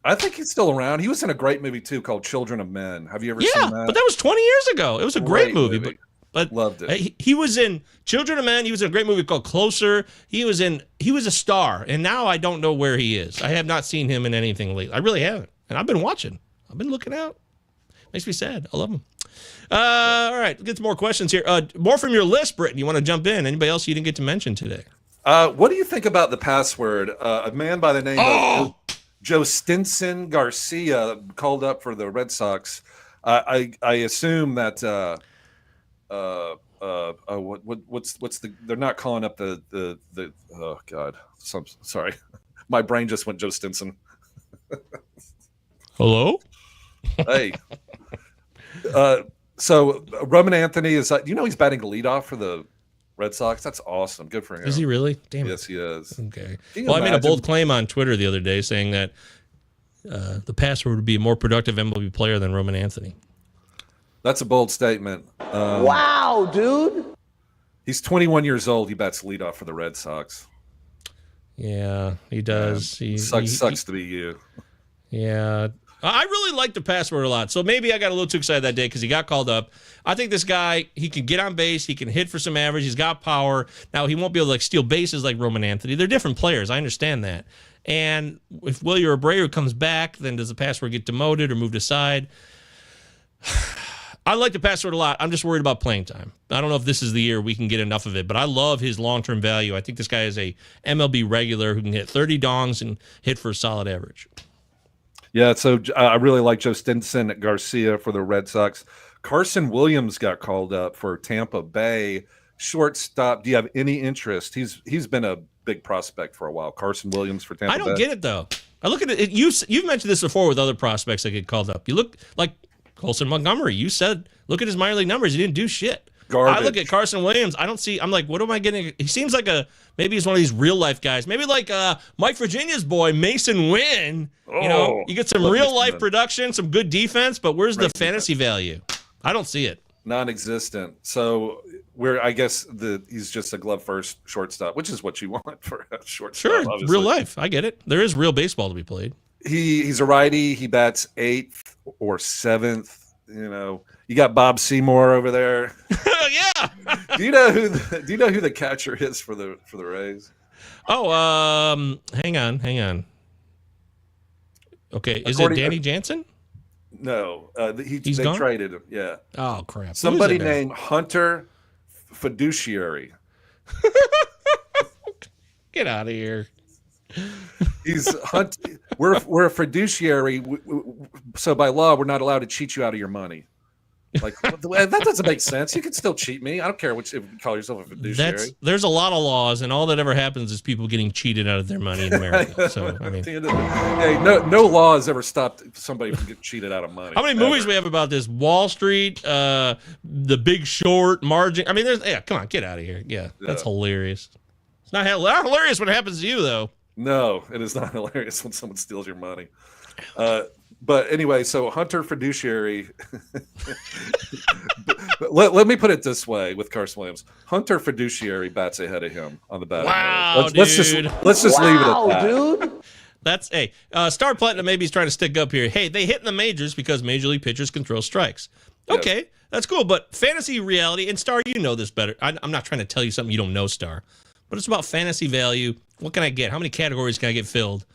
A: I think he's still around. He was in a great movie too called Children of Men. Have you ever seen that?
D: Yeah, but that was 20 years ago. It was a great movie. But
A: loved it.
D: He was in Children of Men. He was in a great movie called Closer. He was a star, and now I don't know where he is. I have not seen him in anything lately. I really haven't, and I've been watching. I've been looking out. Makes me sad. I love him. All right, let's get some more questions here. More from your list, Britton. You want to jump in? Anybody else you didn't get to mention today?
A: What do you think about the password? A man by the name of Joe Stinson Garcia called up for the Red Sox. I assume that what's the they're not calling up the oh god. Sorry. My brain just went Joe Stinson.
D: Hello?
A: Hey. So Roman Anthony is he's batting leadoff for the Red Sox. That's awesome. Good for him.
D: Is he really? Damn it.
A: Yes, he is.
D: Okay. Well, I made a bold claim on Twitter the other day saying that the password would be a more productive MLB player than Roman Anthony.
A: That's a bold statement.
B: Wow, dude.
A: He's 21 years old. He bats leadoff for the Red Sox.
D: Yeah, he does.
A: Sucks to be you.
D: Yeah. I really like the password a lot. So maybe I got a little too excited that day because he got called up. I think this guy, he can get on base. He can hit for some average. He's got power. Now, he won't be able to steal bases like Roman Anthony. They're different players. I understand that. And if Wilyer Abreu comes back, then does the password get demoted or moved aside? I like the password a lot. I'm just worried about playing time. I don't know if this is the year we can get enough of it, but I love his long-term value. I think this guy is a MLB regular who can hit 30 dongs and hit for a solid average.
A: Yeah, so I really like Joe Stinson at Garcia for the Red Sox. Carson Williams got called up for Tampa Bay shortstop. Do you have any interest? He's been a big prospect for a while. Carson Williams for Tampa Bay.
D: I don't get it though. I look at it. You've mentioned this before with other prospects that get called up. You look like Colson Montgomery. You said look at his minor league numbers. He didn't do shit.
A: Garbage.
D: I look at Carson Williams. I don't see. I'm like, what am I getting? He seems like maybe he's one of these real life guys. Maybe like Mike Virginia's boy Mason Wynn. You get some real life production, some good defense, but where's the fantasy value? I don't see it.
A: Non-existent. So I guess he's just a glove first shortstop, which is what you want for a shortstop.
D: Sure,
A: obviously.
D: real life. I get it. There is real baseball to be played.
A: He's a righty. He bats 8th or 7th. You got Bob Seymour over there.
D: Yeah.
A: Do you know who the catcher is for the Rays?
D: Oh, hang on. Okay, is it Danny Jansen?
A: No, they
D: gone?
A: traded him. Yeah.
D: Oh crap!
A: Somebody named Hunter Fiduciary.
D: Get out of here.
A: We're a fiduciary, so by law we're not allowed to cheat you out of your money. Like that doesn't make sense. You can still cheat me. I don't care if you call yourself a fiduciary.
D: There's a lot of laws, and all that ever happens is people getting cheated out of their money in America. So I mean,
A: hey, no law has ever stopped somebody from getting cheated out of money.
D: How many movies we have about this? Wall Street, The Big Short, Margin. I mean, come on, get out of here. Yeah, that's hilarious. It's not hilarious when it happens to you, though.
A: No, it is not hilarious when someone steals your money. But anyway, so Hunter Fiduciary. let me put it this way with Carson Williams. Hunter Fiduciary bats ahead of him on the batting.
D: Wow,
A: let's just leave it at that.
B: Dude.
D: That's Star Platinum maybe he's trying to stick up here. Hey, they hit in the majors because major league pitchers can throw strikes. Okay, yes. That's cool. But fantasy reality, and Star, you know this better. I'm not trying to tell you something you don't know, Star. But it's about fantasy value. What can I get? How many categories can I get filled?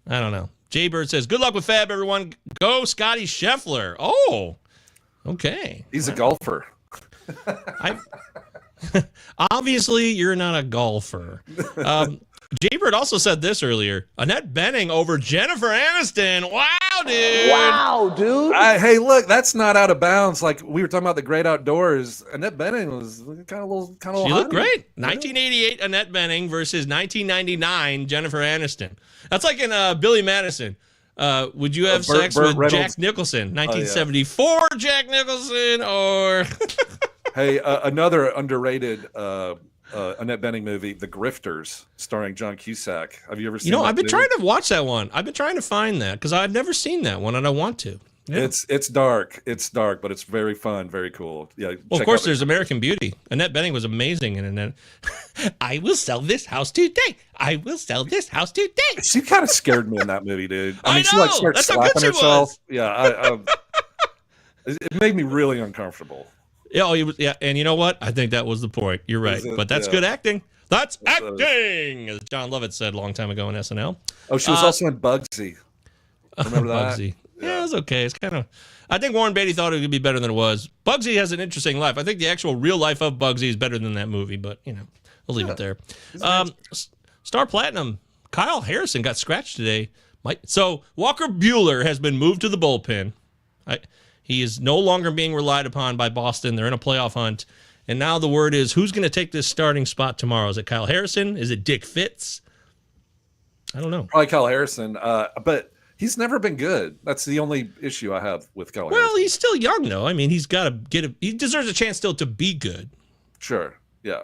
D: I don't know. Jay Bird says, good luck with Fab, everyone. Go Scotty Scheffler. Oh, okay.
A: He's a golfer.
D: Obviously, you're not a golfer. Jay Bird also said this earlier. Annette Bening over Jennifer Aniston. Wow, dude.
B: Wow, dude.
A: Hey, look, that's not out of bounds. Like we were talking about the great outdoors. Annette Bening was kind of a little.
D: She looked great. 1988 Annette Bening versus 1999 Jennifer Aniston. That's like in Billy Madison. Would you have sex with Reynolds. Jack Nicholson? 1974 Jack Nicholson or.
A: Hey, another underrated Annette Bening movie, The Grifters, starring John Cusack. Have you ever seen?
D: I've been trying to watch that one. I've been trying to find that because I've never seen that one and I want to. Yeah.
A: It's dark. It's dark, but it's very fun, very cool. Yeah.
D: Well, of course, there's American Beauty. Annette Bening was amazing in Annette. I will sell this house today. I will sell this house today.
A: She kind of scared me in that movie, dude.
D: I mean,
A: know. She starts
D: That's
A: slapping herself.
D: Was.
A: Yeah, it made me really uncomfortable.
D: Yeah, and you know what? I think that was the point. You're right, but that's good acting. That's acting, as John Lovett said a long time ago in SNL.
A: Oh, she was also in Bugsy. Remember that?
D: Bugsy. Yeah, it was okay. It's kind of. I think Warren Beatty thought it would be better than it was. Bugsy has an interesting life. I think the actual real life of Bugsy is better than that movie, but we'll leave it there. Star Platinum. Kyle Harrison got scratched today. So Walker Buehler has been moved to the bullpen. He is no longer being relied upon by Boston. They're in a playoff hunt. And now the word is, who's going to take this starting spot tomorrow? Is it Kyle Harrison? Is it Dick Fitz? I don't know.
A: Probably Kyle Harrison. But he's never been good. That's the only issue I have with Kyle Harrison.
D: Well, he's still young, though. I mean, he's got to he deserves a chance still to be good.
A: Sure. Yeah.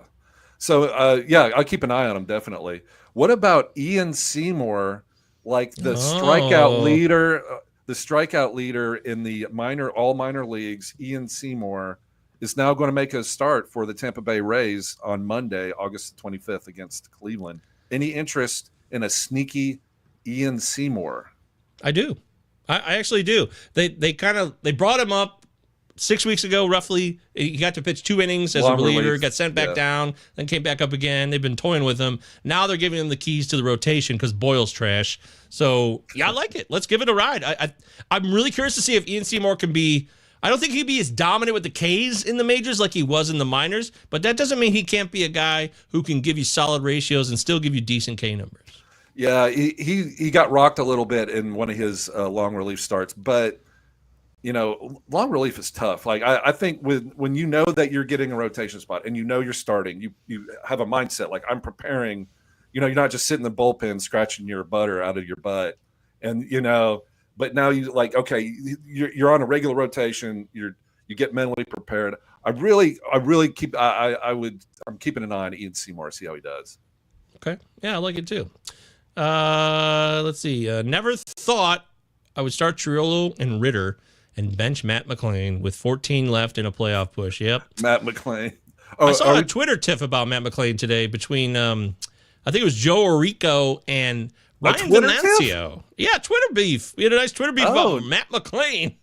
A: So, I'll keep an eye on him, definitely. What about Ian Seymour, like the strikeout leader? The strikeout leader in the all minor leagues, Ian Seymour, is now going to make a start for the Tampa Bay Rays on Monday, August 25th against Cleveland. Any interest in a sneaky Ian Seymour?
D: I do. I actually do. They brought him up 6 weeks ago, roughly. He got to pitch 2 innings as a reliever, got sent back down, then came back up again. They've been toying with him. Now they're giving him the keys to the rotation because Boyle's trash. So, I like it. Let's give it a ride. I'm really curious to see if Ian Seymour can be – I don't think he'd be as dominant with the Ks in the majors like he was in the minors, but that doesn't mean he can't be a guy who can give you solid ratios and still give you decent K numbers.
A: Yeah, he got rocked a little bit in one of his long relief starts, but long relief is tough. Like I think when you know that you're getting a rotation spot and you're starting, you have a mindset like I'm preparing. You're not just sitting in the bullpen scratching your butter out of your butt, and but now you like okay, you're on a regular rotation. You get mentally prepared. I'm keeping an eye on Ian Seymour, see how he does.
D: Okay, yeah, I like it too. Let's see. Never thought I would start Triolo and Ritter and bench Matt McClain with 14 left in a playoff push. Yep.
A: Matt McClain.
D: I saw a Twitter tiff about Matt McClain today between, I think it was Joe Orico and Ryan Venancio. Yeah, Twitter beef. We had a nice Twitter beef about Matt McClain.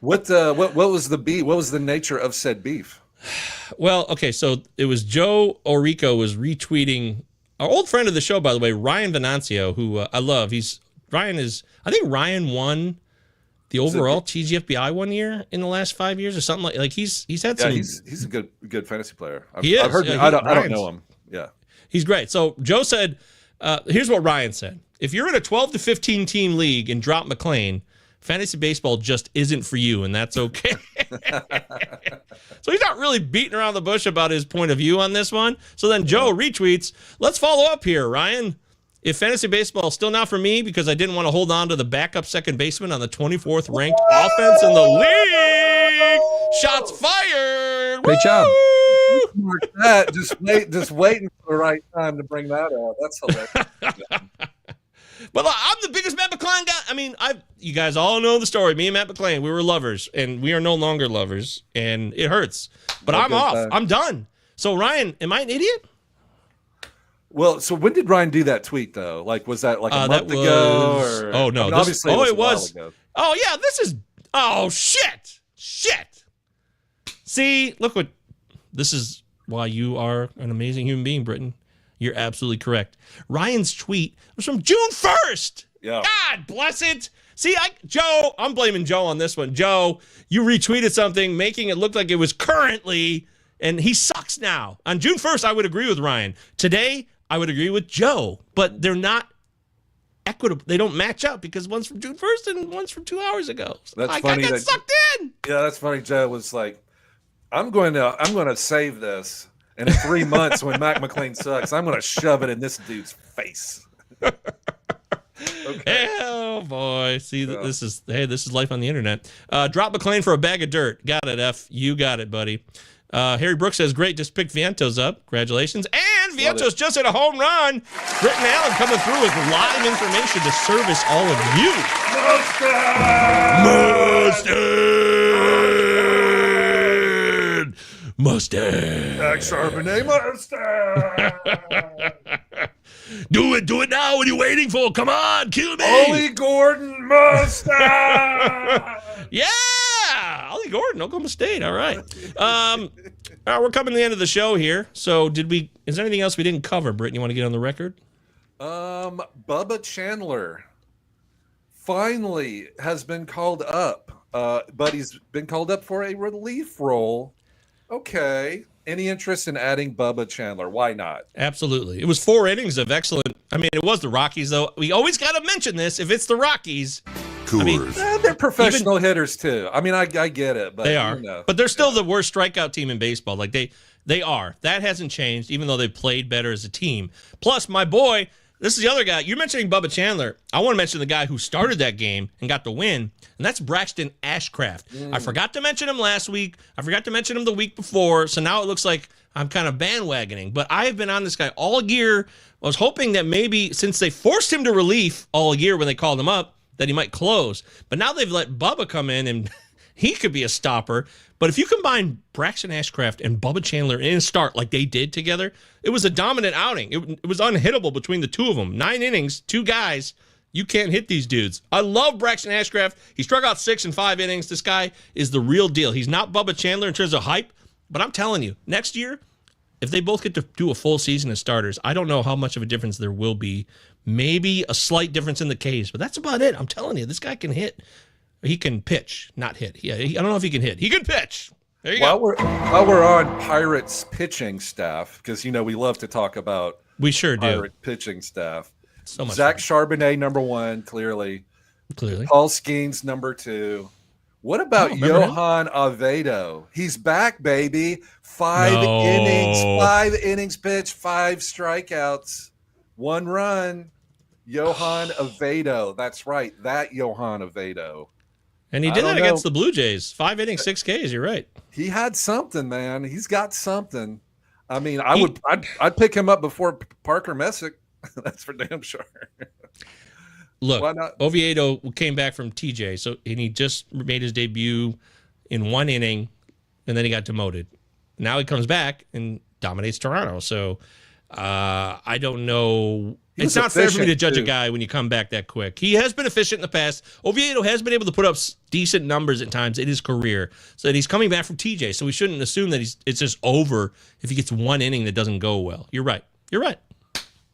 A: What was the beef? What was the nature of said beef?
D: Well, okay, so it was Joe Orico was retweeting our old friend of the show, by the way, Ryan Venancio, who I love. I think Ryan won the overall TGFBI one year in the last 5 years or something like he's had some.
A: He's a good fantasy player. I've heard.
D: Yeah,
A: I don't know him. Yeah,
D: he's great. So Joe said, here's what Ryan said: if you're in a 12 to 15 team league and drop McClain, fantasy baseball just isn't for you, and that's okay. So he's not really beating around the bush about his point of view on this one. So then Joe retweets, let's follow up here, Ryan. If fantasy baseball is still not for me because I didn't want to hold on to the backup second baseman on the 24th ranked offense in the league, shots fired.
E: Great job.
A: That just waiting for the right time to bring that up. That's hilarious.
D: But I'm the biggest Matt McClain guy. I mean, you guys all know the story. Me and Matt McClain, we were lovers, and we are no longer lovers, and it hurts. But I'm off. I'm done. So, Ryan, am I an idiot?
A: Well, so when did Ryan do that tweet, though? Like, was that like a month ago? Or,
D: oh, no.
A: Obviously, it was.
D: Oh, yeah, this is... Oh, shit. See, look what... This is why you are an amazing human being, Britton. You're absolutely correct. Ryan's tweet was from June 1st.
A: Yeah.
D: God bless it. See, Joe, I'm blaming Joe on this one. Joe, you retweeted something, making it look like it was currently, and he sucks now. On June 1st, I would agree with Ryan. Today, I would agree with Joe, but they're not equitable. They don't match up because one's from June 1st and one's from 2 hours ago. So
A: that's funny.
D: I got sucked in.
A: Yeah, that's funny. Joe was like, I'm going to save this. And in 3 months, when Matt McClain sucks, I'm going to shove it in this dude's face. Okay.
D: Oh boy! See, this is life on the internet. Drop McClain for a bag of dirt. Got it, F. You got it, buddy. Harry Brooks says, "Great, just picked Vientos up. Congratulations!" And Vientos just hit a home run. Britton Allan coming through with live information to service all of you. Mustard.
A: Charbonnet Mustard.
D: Do it now. What are you waiting for? Come on, kill me.
A: Ollie Gordon Mustard.
D: Yeah, Ollie Gordon, Oklahoma State. All right. We're coming to the end of the show here. So is there anything else we didn't cover, Britton? You want to get on the record?
A: Bubba Chandler finally has been called up, but he's been called up for a relief role. Okay. Any interest in adding Bubba Chandler? Why not?
D: Absolutely. It was 4 innings of excellent. I mean, it was the Rockies, though. We always got to mention this. If it's the Rockies,
A: they're professional hitters too. I mean, I get it, but
D: they are. But they're still the worst strikeout team in baseball. Like they are. That hasn't changed, even though they've played better as a team. Plus, my boy, this is the other guy. You're mentioning Bubba Chandler. I want to mention the guy who started that game and got the win, and that's Braxton Ashcraft. I forgot to mention him last week. I forgot to mention him the week before, so now it looks like I'm kind of bandwagoning. But I have been on this guy all year. I was hoping that maybe since they forced him to relief all year when they called him up, that he might close. But now they've let Bubba come in, and he could be a stopper. But if you combine Braxton Ashcraft and Bubba Chandler in a start like they did together, it was a dominant outing. It was unhittable between the two of them. 9 innings, 2 guys. You can't hit these dudes. I love Braxton Ashcraft. He struck out 6 in 5 innings. This guy is the real deal. He's not Bubba Chandler in terms of hype, but I'm telling you, next year, if they both get to do a full season as starters, I don't know how much of a difference there will be. Maybe a slight difference in the Ks, but that's about it. I'm telling you, this guy can hit. He can pitch, not hit. Yeah, I don't know if he can hit. He can pitch. There you go.
A: While we're on Pirates pitching staff, because we love to talk about
D: we sure do
A: Pirate pitching staff.
D: So much
A: Zach
D: fun.
A: Charbonnet, number 1, clearly.
D: Clearly.
A: Paul Skeens, number 2. What about
D: remember him?
A: Johan Avedo? He's back, baby. 5 innings pitched, 5 strikeouts, 1 run. Johan Avedo. That's right. That Johan Avedo.
D: And he did that against the Blue Jays. 5 innings, 6 Ks. You're right.
A: He had something, man. He's got something. I mean, I'd pick him up before Parker Messick. That's for damn sure.
D: Look,
A: Why not?
D: Oviedo came back from TJ, and he just made his debut in 1 inning, and then he got demoted. Now he comes back and dominates Toronto. So I don't know. It's not fair for me to judge a guy when you come back that quick. He has been efficient in the past. Oviedo has been able to put up decent numbers at times in his career. So that he's coming back from TJ. So we shouldn't assume that it's just over if he gets 1 inning that doesn't go well. You're right.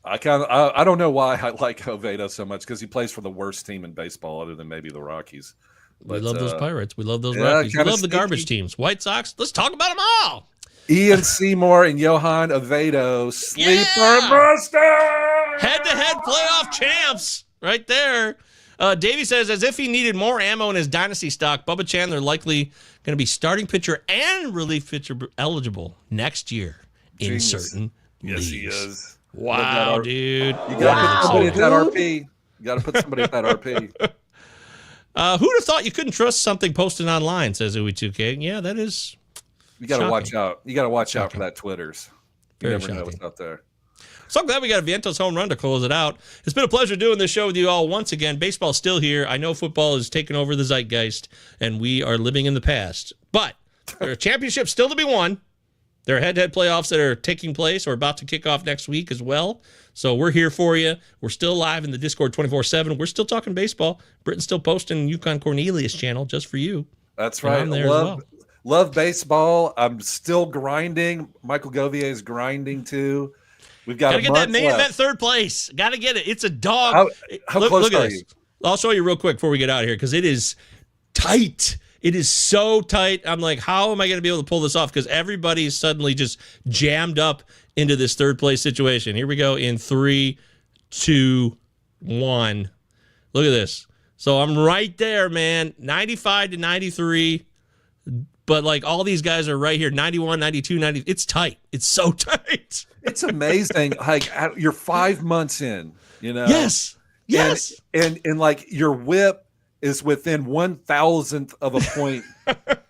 A: I don't know why I like Oviedo so much because he plays for the worst team in baseball other than maybe the Rockies.
D: We love those Pirates. We love those Rockies. We love the garbage teams. White Sox. Let's talk about them all.
A: Ian Seymour and Johan Avedo, sleeper buster.
D: Head-to-head playoff champs right there. Davey says, as if he needed more ammo in his dynasty stock, Bubba Chandler likely going to be starting pitcher and relief pitcher eligible next year in certain leagues.
A: Yes, he is.
D: Wow, dude.
A: You got to put somebody at that RP. You got to put somebody at that RP.
D: Who'd have thought you couldn't trust something posted online, says Uwe2K. Yeah, that is
A: You got to watch out. You got to watch out
D: Shocking.
A: for that Twitters. You
D: Very
A: never know
D: shocking.
A: what's out there.
D: So I'm glad we got a Vientos home run to close it out. It's been a pleasure doing this show with you all once again. Baseball's still here. I know football is taking over the zeitgeist, and we are living in the past. But there are championships still to be won. There are head-to-head playoffs that are taking place or about to kick off next week as well. So we're here for you. We're still live in the Discord 24/7. We're still talking baseball. Britton's still posting Yukon Cornelius channel just for you.
A: That's
D: And
A: right.
D: I'm there as well.
A: Love baseball. I'm still grinding. Michael Govier is grinding too. We've got
D: Gotta
A: a
D: get that
A: month
D: main
A: left.
D: event third place. Gotta get it. It's a dog.
A: How close
D: look at
A: are
D: this.
A: you?
D: I'll show you real quick before we get out of here because it is tight. It is so tight. I'm like, how am I going to be able to pull this off? Because everybody's suddenly just jammed up into this third place situation. Here we go in 3, 2, 1. Look at this. So I'm right there, man. 95 to 93. But like all these guys are right here. 91, 92, 90. It's tight. It's so tight.
A: It's amazing. Like you're 5 months in, you know?
D: Yes.
A: And like your whip is within 1,000th of a point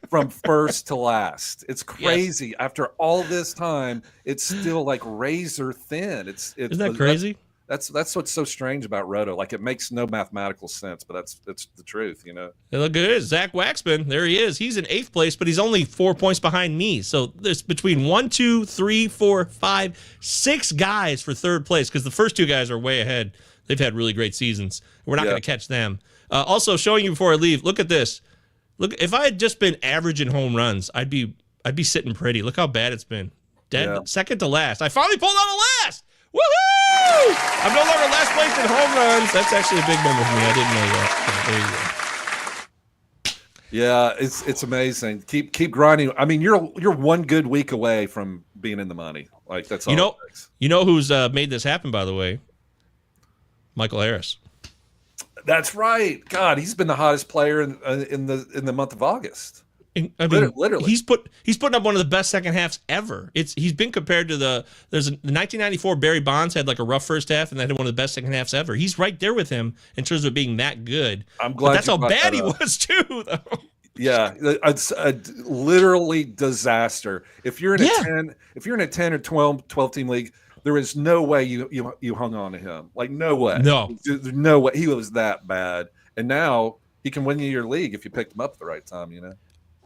A: from first to last. It's crazy. After all this time, it's still like razor thin.
D: Isn't that crazy?
A: That's what's so strange about Roto. Like it makes no mathematical sense, but that's the truth, you know.
D: Hey, look at this. Zach Waxman. There he is. He's in 8th place, but he's only 4 points behind me. So there's between 1, 2, 3, 4, 5, 6 guys for third place because the first 2 guys are way ahead. They've had really great seasons. We're not going to catch them. Also, showing you before I leave, look at this. Look, if I had just been average in home runs, I'd be sitting pretty. Look how bad it's been. Second to last. I finally pulled out a last. Woohoo! I'm no longer last place in home runs. That's actually a big moment for me. I didn't know that. So there you go.
A: Yeah, it's amazing. Keep grinding. I mean, you're 1 good week away from being in the money. Like that's all. It takes.
D: You know who's made this happen, by the way? Michael Harris.
A: That's right. God, he's been the hottest player in the month of August.
D: I mean,
A: literally,
D: he's putting up one of the best second halves ever. He's been compared to the 1994 Barry Bonds had like a rough first half and then had one of the best second halves ever. He's right there with him in terms of being that good.
A: I'm glad.
D: But that's how bad he was too, though.
A: Yeah, it's a literally disaster. If you're in a 10 or 12 team league, there is no way you hung on to him. Like no way.
D: No.
A: There's no way he was that bad. And now he can win you your league if you picked him up at the right time, you know.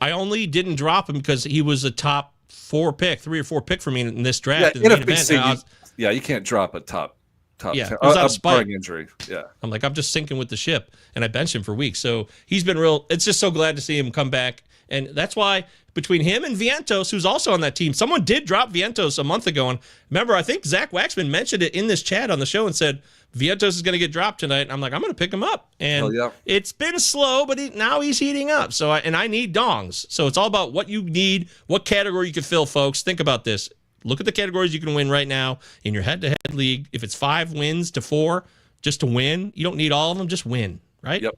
D: I only didn't drop him because he was a top 3 or 4 pick for me in this draft.
A: Yeah, you can't drop a top.
D: Yeah,
A: 10.
D: it was out of spite.
A: Injury. Yeah,
D: I'm like, I'm just sinking with the ship, and I benched him for weeks. So he's been real. It's just so glad to see him come back, and that's why between him and Vientos, who's also on that team, someone did drop Vientos a month ago. And remember, I think Zach Waxman mentioned it in this chat on the show and said Vientos is going to get dropped tonight. I'm like, I'm going to pick him up, and it's been slow, but now he's heating up. So I need dongs. So it's all about what you need, what category you can fill, folks. Think about this. Look at the categories you can win right now in your head-to-head league. If it's 5 wins to 4, just to win. You don't need all of them. Just win, right?
A: Yep.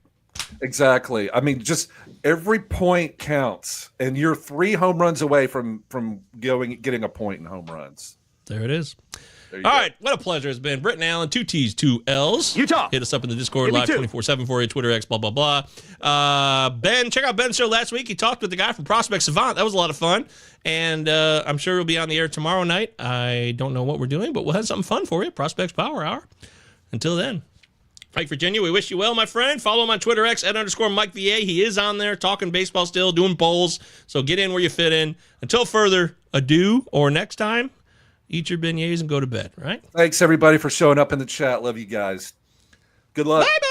A: Exactly. I mean, just every point counts, and you're 3 home runs away from getting a point in home runs.
D: There it is.
A: There
D: All
A: you go.
D: right, what a pleasure it's been. Britton Allan, 2 T's, 2 L's.
C: Utah.
D: Hit us up in the Discord
C: Give me
D: live
C: 2.
D: 24/7 for you, Twitter, X, blah, blah, blah. Ben, check out Ben's show last week. He talked with the guy from Prospect Savant. That was a lot of fun. And I'm sure we'll be on the air tomorrow night. I don't know what we're doing, but we'll have something fun for you. Prospects Power Hour. Until then. Mike Virginia, we wish you well, my friend. Follow him on Twitter, X, @_Mike VA. He is on there talking baseball still, doing polls. So get in where you fit in. Until further ado, or next time, eat your beignets and go to bed, right?
A: Thanks, everybody, for showing up in the chat. Love you guys. Good luck.
D: Bye-bye.